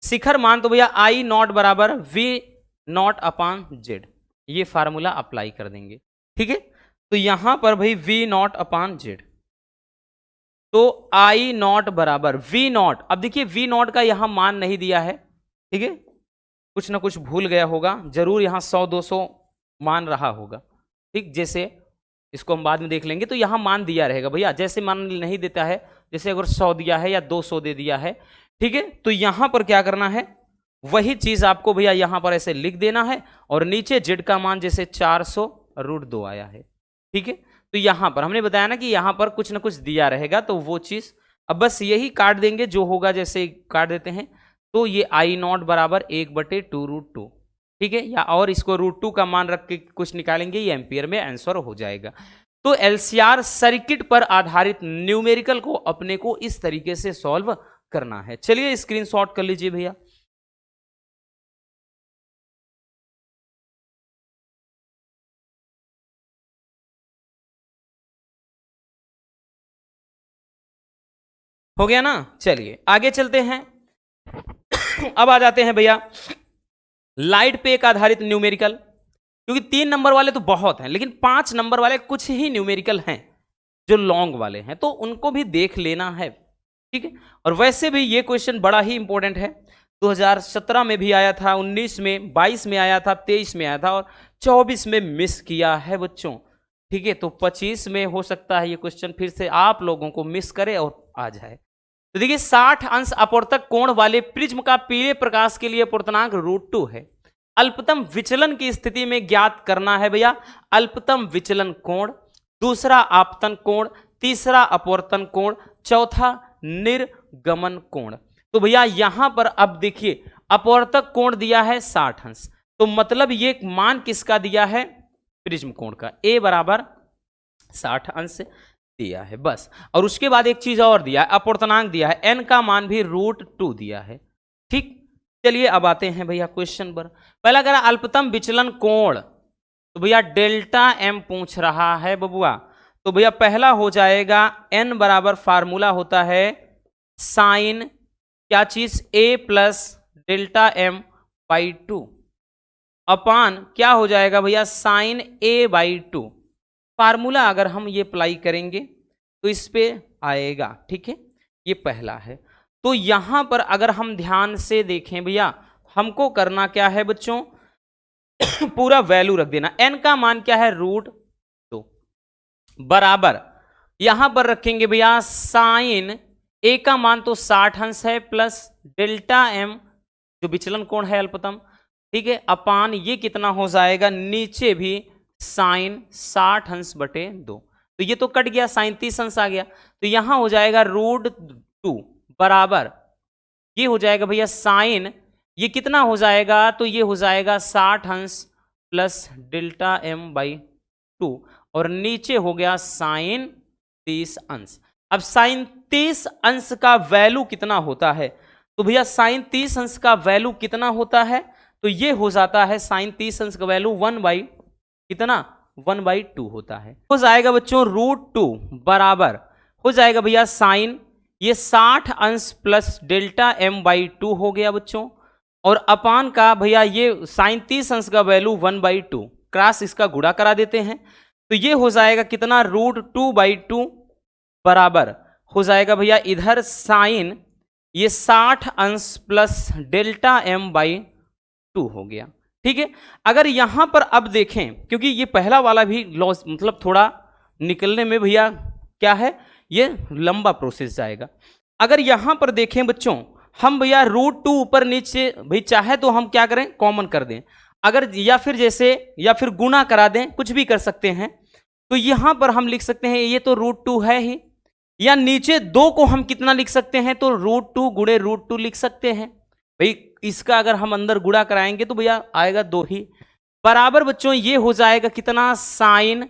शिखर मान तो भैया आई नॉट बराबर V0 अपान जेड, ये फार्मूला अप्लाई कर देंगे। ठीक है, तो यहां पर भाई V0 अपान जेड, तो आई नॉट बराबर V0, अब देखिए V0 का यहां मान नहीं दिया है। ठीक है, कुछ ना कुछ भूल गया होगा, जरूर यहां 100-200 मान रहा होगा। ठीक, जैसे इसको हम बाद में देख लेंगे, तो यहां मान दिया रहेगा भैया, जैसे मान नहीं देता है, जैसे अगर 100 दिया है या 200 दे दिया है। ठीक है, तो यहां पर क्या करना है, वही चीज आपको भैया यहां पर ऐसे लिख देना है, और नीचे जेड का मान जैसे 400 √2 आया है। ठीक है, तो यहां पर हमने बताया ना कि यहां पर कुछ ना कुछ दिया रहेगा, तो वो चीज अब बस यही काट देंगे, जो होगा जैसे काट देते हैं। तो ये I0 बराबर 1/2√2, ठीक है, या और इसको √2 का मान रख के कुछ निकालेंगे, ये एम्पियर में आंसर हो जाएगा। तो एलसीआर सर्किट पर आधारित न्यूमेरिकल को अपने को इस तरीके से सॉल्व करना है। चलिए स्क्रीनशॉट कर लीजिए भैया। हो गया ना, चलिए आगे चलते हैं। अब आ जाते हैं भैया लाइट पे एक आधारित न्यूमेरिकल, क्योंकि 3 नंबर वाले तो बहुत हैं, लेकिन 5 नंबर वाले कुछ ही न्यूमेरिकल हैं जो लॉन्ग वाले हैं, तो उनको भी देख लेना है, ठीक है। और वैसे भी ये क्वेश्चन बड़ा ही इंपॉर्टेंट है, 2017 में भी आया था, 19 में, 22 में आया था, 23 में आया था और 24 में मिस किया है बच्चों, ठीक है। तो 25 में हो सकता है ये क्वेश्चन फिर से आप लोगों को मिस करे और आ जाए। तो देखिए 60 अंश अपवर्तक कोण वाले प्रिज्म का पीले प्रकाश के लिए अपवर्तनांक √2 है। अल्पतम विचलन की स्थिति में ज्ञात करना है भैया अल्पतम विचलन कोण, दूसरा आपतन कोण, तीसरा अपवर्तन कोण, चौथा निर्गमन कोण। तो भैया यहां पर अब देखिए अपवर्तक कोण दिया है 60 अंश, तो मतलब ये मान किसका दिया है, प्रिज्म कोण का, a बराबर 60 अंश दिया है बस। और उसके बाद एक चीज और दिया है, अपवर्तनांक दिया है, n का मान भी √2 दिया है, ठीक। चलिए अब आते हैं भैया क्वेश्चन पर। पहला कह रहा अल्पतम विचलन कोण, तो भैया डेल्टा m पूछ रहा है बबुआ, तो भैया पहला हो जाएगा n बराबर फार्मूला होता है साइन क्या चीज a plus delta m by 2 अपान क्या हो जाएगा भैया साइन a बाई 2। फार्मूला अगर हम ये अप्लाई करेंगे तो इस पे आएगा, ठीक है, ये पहला है। तो यहां पर अगर हम ध्यान से देखें भैया हमको करना क्या है बच्चों पूरा वैल्यू रख देना, n का मान क्या है √2 बराबर यहां पर रखेंगे भैया साइन a का मान तो 60 अंश है प्लस डेल्टा m जो विचलन कोण है अल्पतम, ठीक है, अपान ये कितना हो जाएगा नीचे भी साइन 60 अंश बटे 2, तो ये तो कट गया, साइन 30 अंश आ गया, तो यहां हो जाएगा √2 बराबर ये हो जाएगा भैया साइन ये कितना हो जाएगा, तो ये हो जाएगा 60 अंश प्लस डेल्टा m बाई 2 और नीचे हो गया साइन 30 अंश। अब साइन 30 अंश का वैल्यू कितना होता है, तो भैया साइन 30 अंश का वैल्यू कितना होता है, तो ये हो जाता है साइन 30 अंश का वैल्यू 1/2 होता है, हो जाएगा बच्चों √2 बराबर हो जाएगा भैया साइन ये 60 अंश प्लस डेल्टा m बाई 2 हो गया बच्चों, और अपान का भैया ये साइन 30 अंश का वैल्यू 1/2 क्रॉस इसका गुणा करा देते हैं, तो ये हो जाएगा कितना √2/2 बराबर हो जाएगा भैया इधर साइन ये 60 अंश प्लस डेल्टा m बाई 2 हो गया, ठीक है। अगर यहां पर अब देखें क्योंकि ये पहला वाला भी लॉस मतलब थोड़ा निकलने में भैया क्या है ये लंबा प्रोसेस जाएगा। अगर यहां पर देखें बच्चों हम भैया √2 ऊपर नीचे भाई चाहे तो हम क्या करें कॉमन कर दें, अगर या फिर जैसे या फिर गुणा करा दें, कुछ भी कर सकते हैं, तो यहां पर हम लिख सकते हैं ये तो √2 है ही, या नीचे 2 को हम कितना लिख सकते हैं तो √2 गुणे √2 लिख सकते हैं भाई, इसका अगर हम अंदर गुणा कराएंगे तो भैया आएगा 2 ही बराबर बच्चों ये हो जाएगा कितना साइन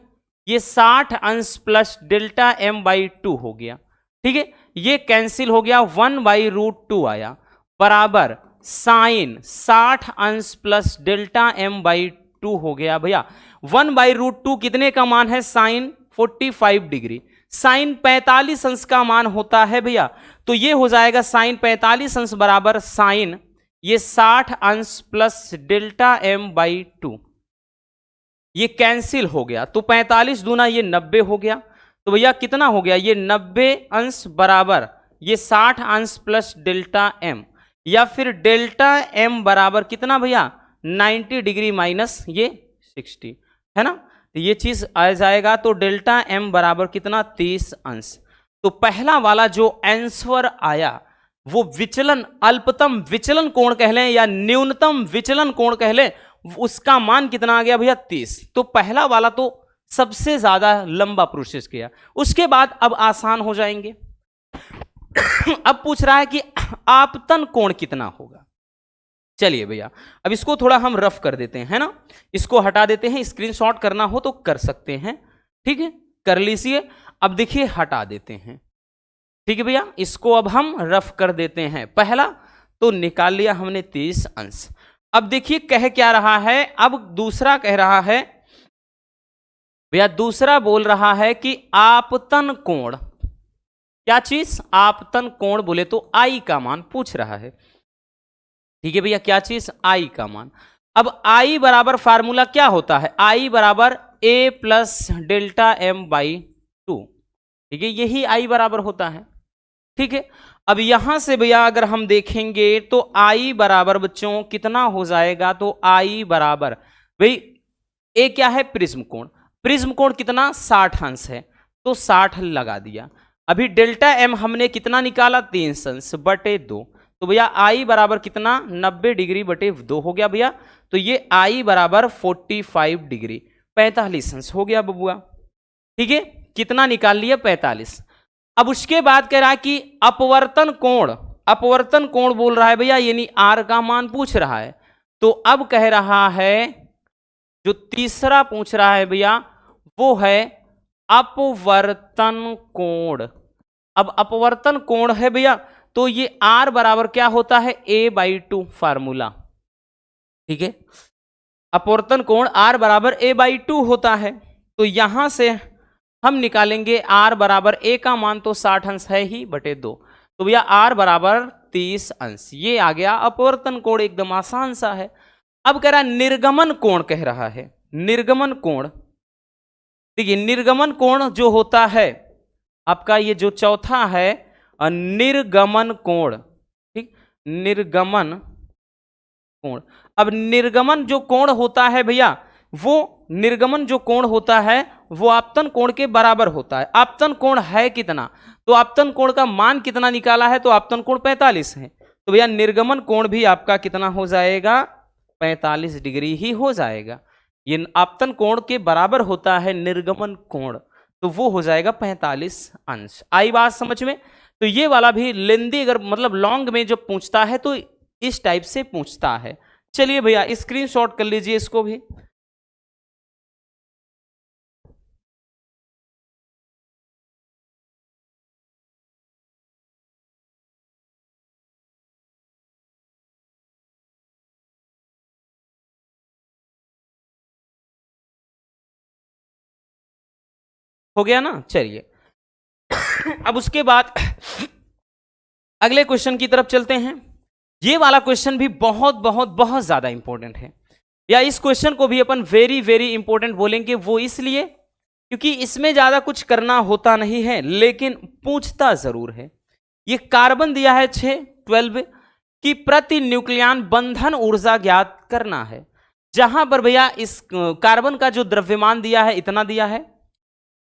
ये 60 अंश प्लस डेल्टा m बाई 2 हो गया, ठीक है, ये कैंसिल हो गया 1/√2 आया बराबर साइन 60 अंश प्लस डेल्टा m बाई 2 हो गया भैया 1/√2 कितने का मान है साइन 45 डिग्री, साइन 45 अंश का मान होता है भैया, तो ये हो जाएगा साइन 45 अंश बराबर साइन ये 60 अंश प्लस डेल्टा m बाई 2 ये कैंसिल हो गया, तो 45 दूना ये 90 हो गया, तो भैया कितना हो गया ये 90 अंश बराबर ये 60 अंश प्लस डेल्टा m, या फिर डेल्टा m बराबर कितना भैया 90 डिग्री माइनस ये 60 है ना, तो ये चीज आ जाएगा, तो डेल्टा m बराबर कितना 30 अंश। तो पहला वाला जो आंसर आया वो विचलन अल्पतम विचलन कोण कह लें या न्यूनतम विचलन कोण कह लें, उसका मान कितना आ गया भैया 30। तो पहला वाला तो सबसे ज्यादा लंबा प्रोसेस किया, उसके बाद अब आसान हो जाएंगे। अब पूछ रहा है कि आपतन कोण कितना होगा, चलिए भैया अब इसको थोड़ा हम रफ कर देते हैं, है ना, इसको हटा देते हैं, स्क्रीनशॉट करना हो तो कर सकते हैं, ठीक है कर लीजिए। अब देखिए हटा देते हैं, ठीक है भैया, इसको अब हम रफ कर देते हैं। पहला तो निकाल लिया हमने 30 अंश। अब देखिए कह क्या रहा है, अब दूसरा कह रहा है भैया, दूसरा बोल रहा है कि आपतन कोण, क्या चीज, आपतन कोण बोले तो आई का मान पूछ रहा है। ठीक है भैया, क्या चीज, आई का मान। अब आई बराबर फार्मूला क्या होता है, आई बराबर ए प्लस डेल्टा एम बाई 2। ठीक है, यही आई बराबर होता है। ठीक है, अब यहां से भैया अगर हम देखेंगे तो आई बराबर बच्चों कितना हो जाएगा, तो आई बराबर भाई ए क्या है, प्रिज्म कोण, प्रिज्म कोण कितना 60 अंश है, तो 60 लगा दिया। अभी डेल्टा एम हमने कितना निकाला, 3 अंश बटे 2, तो भैया आई बराबर कितना 90 डिग्री बटे 2 हो गया भैया। तो ये आई बराबर 45 डिग्री, 45 अंश हो गया बबुआ। ठीक है, कितना निकाल लिया, 45। अब उसके बाद कह रहा है कि अपवर्तन कोण, अपवर्तन कोण बोल रहा है भैया, यानी आर का मान पूछ रहा है। तो अब कह रहा है, जो तीसरा पूछ रहा है भैया वो है अपवर्तन कोण। अब अपवर्तन कोण है भैया, तो ये आर बराबर क्या होता है, a/2 फार्मूला। ठीक है, अपवर्तन कोण आर बराबर a/2 होता है। तो यहां से हम निकालेंगे आर बराबर ए का मान तो 60 अंश है ही बटे 2, तो भैया आर बराबर 30 अंश। ये आ गया अपवर्तन कोण, एकदम आसान सा है। अब कह रहा है निर्गमन कोण, कह रहा है निर्गमन कोण। देखिए निर्गमन कोण जो होता है आपका, ये जो चौथा है निर्गमन कोण। ठीक, निर्गमन कोण। अब निर्गमन जो कोण होता है भैया, वो निर्गमन जो कोण होता है वो आपतन कोण के बराबर होता है। आपतन कोण है कितना, तो आपतन कोण का मान कितना निकाला है, तो आपतन कोण 45 है, तो भैया निर्गमन कोण भी आपका कितना हो जाएगा, 45 डिग्री ही हो जाएगा। ये आपतन कोण के बराबर होता है निर्गमन कोण, तो वो हो जाएगा 45 अंश। आई बात समझ में। तो ये वाला भी लेंदी, अगर मतलब लॉन्ग में जब पूछता है तो इस टाइप से पूछता है। चलिए भैया स्क्रीनशॉट कर लीजिए इसको भी। हो गया ना, चलिए अब उसके बाद अगले क्वेश्चन की तरफ चलते हैं। ये वाला क्वेश्चन भी बहुत बहुत बहुत ज्यादा इंपॉर्टेंट है, या इस क्वेश्चन को भी अपन वेरी वेरी इंपॉर्टेंट बोलेंगे। वो इसलिए क्योंकि इसमें ज्यादा कुछ करना होता नहीं है, लेकिन पूछता जरूर है। ये कार्बन दिया है 12 की प्रति न्यूक्लियन बंधन ऊर्जा ज्ञात करना है। जहां पर भैया इस कार्बन का जो द्रव्यमान दिया है इतना दिया है,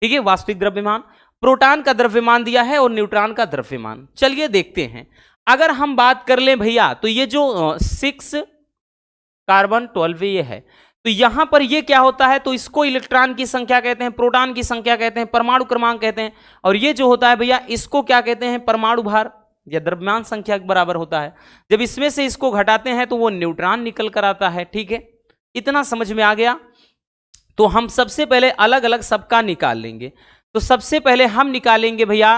ठीक है, वास्तविक द्रव्यमान, प्रोटॉन का द्रव्यमान दिया है और न्यूट्रॉन का द्रव्यमान। चलिए देखते हैं। अगर हम बात कर लें भैया, तो ये जो 6 कार्बन 12 ये है, तो यहां पर ये क्या होता है, तो इसको इलेक्ट्रॉन की संख्या कहते हैं, प्रोटॉन की संख्या कहते हैं, परमाणु क्रमांक कहते हैं, और ये जो होता है भैया इसको क्या कहते हैं, परमाणु भार या द्रव्यमान संख्या के बराबर होता है। जब इसमें से इसको घटाते हैं तो वो न्यूट्रॉन निकल कर आता है। ठीक है, इतना समझ में आ गया। तो हम सबसे पहले अलग अलग सबका निकाल लेंगे। तो सबसे पहले हम निकालेंगे भैया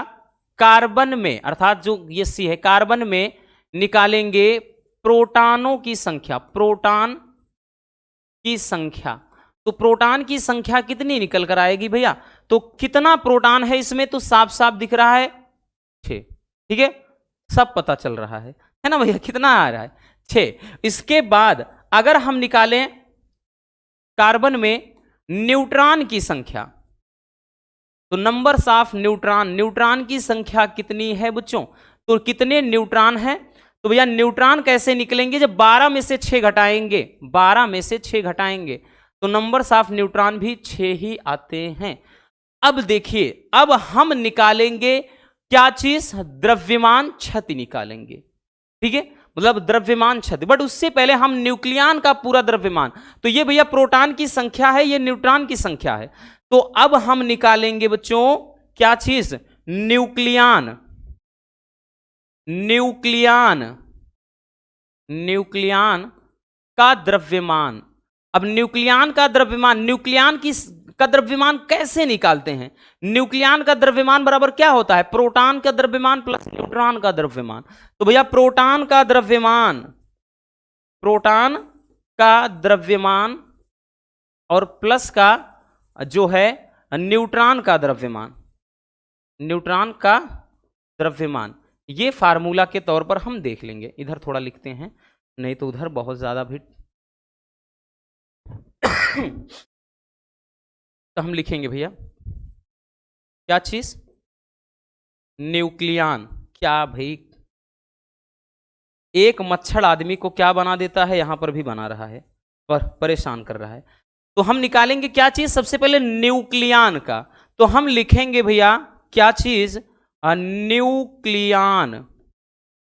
कार्बन में, अर्थात जो ये सी है, कार्बन में निकालेंगे प्रोटॉनों की संख्या, प्रोटॉन की संख्या। तो प्रोटॉन की संख्या कितनी निकल कर आएगी भैया, तो कितना प्रोटॉन है इसमें, तो साफ साफ दिख रहा है 6। ठीक है, सब पता चल रहा है ना भैया, कितना आ रहा है 6। इसके बाद अगर हम निकालें कार्बन में न्यूट्रॉन की संख्या, तो नंबर्स ऑफ न्यूट्रॉन, न्यूट्रॉन की संख्या कितनी है बच्चों, तो कितने न्यूट्रॉन है, तो भैया न्यूट्रॉन कैसे निकलेंगे, जब 12 में से 6 घटाएंगे, 12 में से 6 घटाएंगे तो नंबर्स ऑफ न्यूट्रॉन भी 6 ही आते हैं। अब देखिए, अब हम निकालेंगे क्या चीज, द्रव्यमान क्षति निकालेंगे। ठीक है, मतलब द्रव्यमान क्षति, बट उससे पहले हम न्यूक्लियन का पूरा द्रव्यमान, तो ये भैया प्रोटॉन की संख्या है, ये न्यूट्रॉन की संख्या है। तो अब हम निकालेंगे बच्चों क्या चीज, न्यूक्लियन, न्यूक्लियन, न्यूक्लियन का द्रव्यमान। अब न्यूक्लियन का द्रव्यमान, न्यूक्लियन का द्रव्यमान कैसे निकालते हैं? न्यूक्लियन का द्रव्यमान बराबर क्या होता है? प्रोटॉन का द्रव्यमान प्लस न्यूट्रॉन का द्रव्यमान। तो भैया प्रोटॉन का द्रव्यमान और प्लस का जो है न्यूट्रॉन का द्रव्यमान, ये फार्मूला के तौर पर हम देख लेंगे। इधर थोड़ा लिखते हैं, नहीं तो उधर बहुत ज्यादा भी तो हम लिखेंगे भैया क्या चीज? न्यूक्लियन। क्या भाई, एक मच्छर आदमी को क्या बना देता है, यहां पर भी बना रहा है, पर परेशान कर रहा है। तो हम निकालेंगे क्या चीज? सबसे पहले न्यूक्लियन का, तो हम लिखेंगे भैया क्या चीज?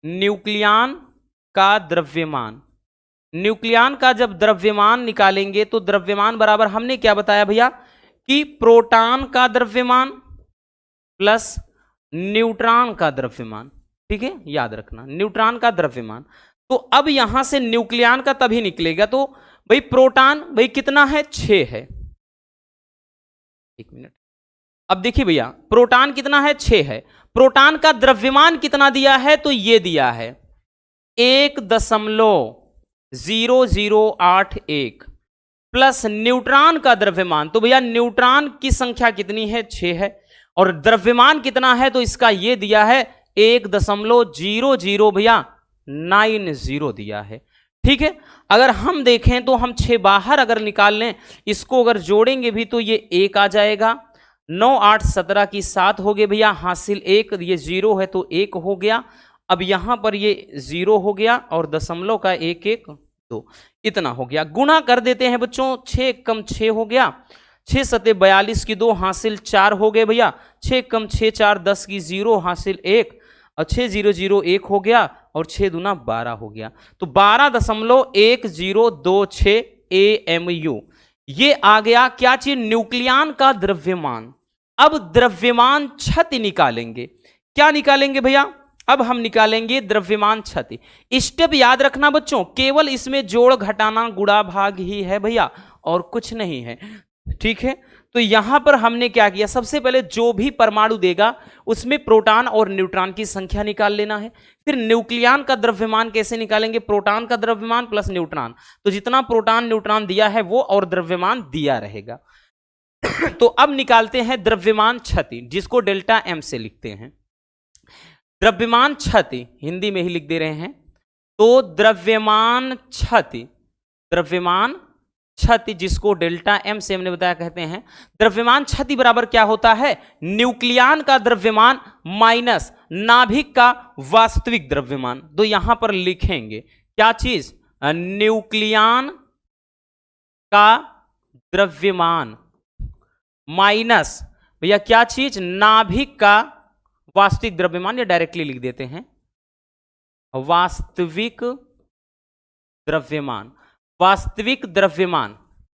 न्यूक्लियन का द्रव्यमान। न्यूक्लियन का जब द्रव्यमान निकालेंगे तो द्रव्यमान बराबर हमने क्या बताया भैया कि प्रोटॉन का द्रव्यमान प्लस न्यूट्रॉन का द्रव्यमान। ठीक है, याद रखना न्यूट्रॉन का द्रव्यमान। तो अब यहां से न्यूक्लियन का तभी निकलेगा, तो भाई प्रोटॉन भाई कितना है? 6 है। एक मिनट, अब देखिए भैया प्रोटॉन कितना है? 6 है। प्रोटॉन का द्रव्यमान कितना दिया है? तो ये दिया है 1.0081 प्लस न्यूट्रॉन का द्रव्यमान। तो भैया न्यूट्रॉन की संख्या कितनी है? 6 है। और द्रव्यमान कितना है? तो इसका ये दिया है 1.00 भैया 90 दिया है। ठीक है, अगर हम देखें तो हम 6 बाहर अगर निकाल लें, इसको अगर जोड़ेंगे भी तो ये 1 आ जाएगा। 9 8 17 की 7 हो गए भैया, हासिल 1, ये 0 है तो 1 हो गया। अब यहां पर ये 0 हो गया और दशमलव का 1 1 2 इतना हो गया। गुणा कर देते हैं बच्चों, 6 कम 6 हो गया, 6 सते 42 की 2 हासिल 4 हो गए भैया, 6 कम 6 4 10 की 0 हासिल 1 और 6 0 0 1 हो गया और 6 दूना 12 हो गया। तो 12.1026 AMU ये आ गया क्या चीज? न्यूक्लियन का द्रव्यमान। अब द्रव्यमान क्षति निकालेंगे। क्या निकालेंगे भैया? अब हम निकालेंगे द्रव्यमान क्षति। स्टेप याद रखना बच्चों, केवल इसमें जोड़ घटाना गुणा भाग ही है भैया, और कुछ नहीं है। ठीक है, तो यहां पर हमने क्या किया? सबसे पहले जो भी परमाणु देगा उसमें प्रोटॉन और न्यूट्रॉन की संख्या निकाल लेना है। फिर न्यूक्लियन का द्रव्यमान कैसे निकालेंगे? प्रोटॉन का द्रव्यमान प्लस न्यूट्रॉन, तो जितना प्रोटॉन न्यूट्रॉन दिया है वो और द्रव्यमान दिया रहेगा। तो अब निकालते हैं द्रव्यमान क्षति, जिसको डेल्टा एम से लिखते हैं। द्रव्यमान क्षति हिंदी में ही लिख दे रहे हैं, तो द्रव्यमान क्षति जिसको डेल्टा एम से हमने बताया कहते हैं। द्रव्यमान क्षति बराबर क्या होता है? न्यूक्लियन का द्रव्यमान माइनस नाभिक का वास्तविक द्रव्यमान। तो यहां पर लिखेंगे क्या चीज? न्यूक्लियन का द्रव्यमान माइनस भैया क्या चीज? नाभिक का वास्तविक द्रव्यमान, या डायरेक्टली लिख देते हैं वास्तविक द्रव्यमान। वास्तविक द्रव्यमान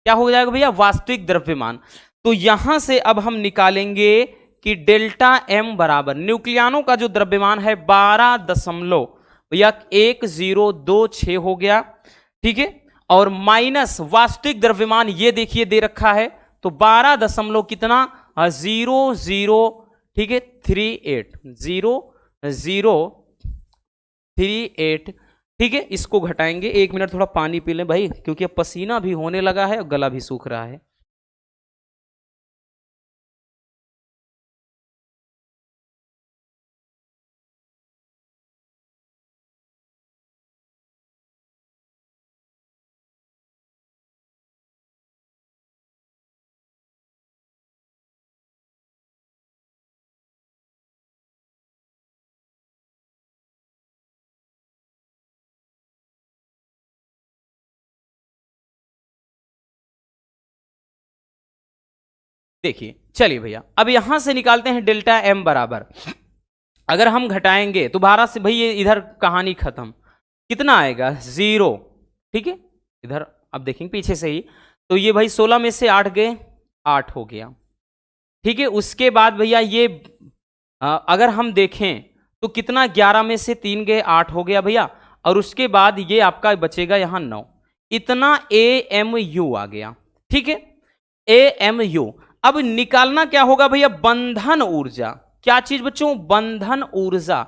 क्या हो जाएगा भैया? वास्तविक द्रव्यमान। तो यहां से अब हम निकालेंगे कि डेल्टा एम बराबर न्यूक्लियनों का जो द्रव्यमान है 12.1026 हो गया। ठीक है, और माइनस वास्तविक द्रव्यमान ये देखिए दे रखा है, तो 12 कितना 00 ठीक है 38 ठीक है, इसको घटाएंगे। 1 मिनट थोड़ा पानी पी लें भाई, क्योंकि अब पसीना भी होने लगा है और गला भी सूख रहा है। देखिए चलिए भैया, अब यहां से निकालते हैं डेल्टा एम बराबर, अगर हम घटाएंगे तो 12 से भाई ये इधर कहानी खत्म, कितना आएगा 0। ठीक है, इधर अब देखेंगे पीछे से ही, तो ये भाई 16 में से 8 गए, 8 हो गया। ठीक है, उसके बाद भैया ये अगर हम देखें तो कितना 11 में से 3 गए, 8 हो गया भैया, और उसके बाद ये आपका बचेगा यहां 9, इतना AMU आ गया। ठीक है, AMU। अब निकालना क्या होगा भैया, बंधन ऊर्जा। क्या चीज बच्चों, बंधन ऊर्जा।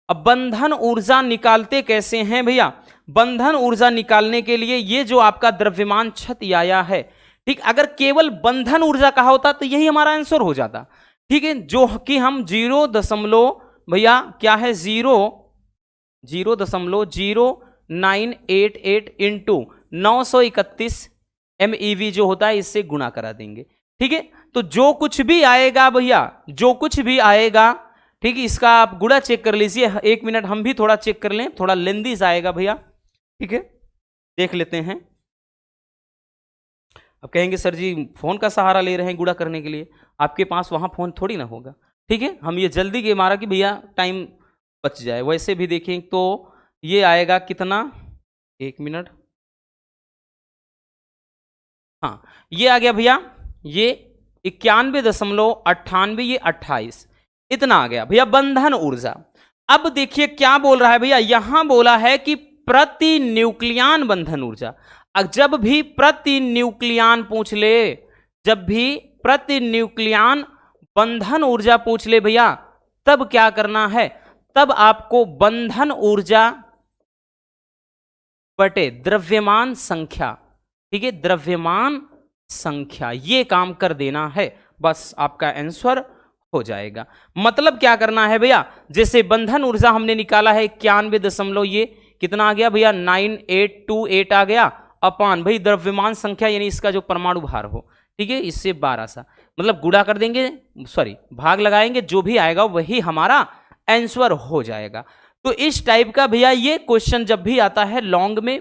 अब बंधन ऊर्जा निकालते कैसे हैं भैया, बंधन ऊर्जा निकालने के लिए ये जो आपका द्रव्यमान क्षति आया है, ठीक, अगर केवल बंधन ऊर्जा कहा होता तो यही हमारा आंसर हो जाता, ठीक है, जो कि हम 0 भैया क्या है 0.0988 इंटू 931 MeV जो होता है इससे गुणा करा देंगे, ठीक है। तो जो कुछ भी आएगा भैया, जो कुछ भी आएगा, ठीक है, इसका आप गुणा चेक कर लीजिए। 1 मिनट हम भी थोड़ा चेक कर लें, थोड़ा लेंदी आएगा भैया, ठीक है, देख लेते हैं। अब कहेंगे सर जी फोन का सहारा ले रहे हैं गुणा करने के लिए, आपके पास वहां फोन थोड़ी ना होगा, ठीक है। हम ये जल्दी के मारा कि भैया टाइम बच जाए। वैसे भी देखें तो ये आएगा कितना, 1 मिनट, हाँ ये आ गया भैया, ये 91.98, ये 28, इतना आ गया भैया बंधन ऊर्जा। अब देखिए क्या बोल रहा है भैया, यहां बोला है कि प्रति न्यूक्लियन बंधन ऊर्जा। जब भी प्रति न्यूक्लियन पूछ ले, जब भी प्रति न्यूक्लियन बंधन ऊर्जा पूछ ले भैया, तब क्या करना है, तब आपको बंधन ऊर्जा बटे द्रव्यमान संख्या, ठीक है, द्रव्यमान संख्या, ये काम कर देना है, बस आपका आंसर हो जाएगा। मतलब क्या करना है भैया, जैसे बंधन ऊर्जा हमने निकाला है 91 ये कितना आ गया भैया 9828 आ गया, अपान भाई द्रव्यमान संख्या यानी इसका जो परमाणु भार हो, ठीक है, इससे 12 सा, मतलब गुणा कर देंगे, सॉरी भाग लगाएंगे, जो भी आएगा वही हमारा आंसर हो जाएगा। तो इस टाइप का भैया ये क्वेश्चन जब भी आता है लॉन्ग में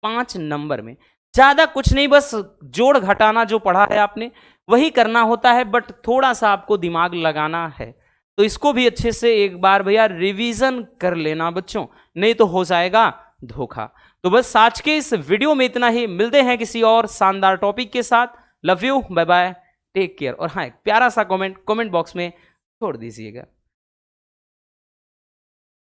5 नंबर में, ज्यादा कुछ नहीं, बस जोड़ घटाना जो पढ़ा है आपने वही करना होता है, बट थोड़ा सा आपको दिमाग लगाना है। तो इसको भी अच्छे से एक बार भैया रिवीजन कर लेना बच्चों, नहीं तो हो जाएगा धोखा। तो बस आज के इस वीडियो में इतना ही, मिलते हैं किसी और शानदार टॉपिक के साथ। Love you, bye bye, take care. और हाँ, एक प्यारा सा कमेंट बॉक्स में छोड़ दीजिएगा।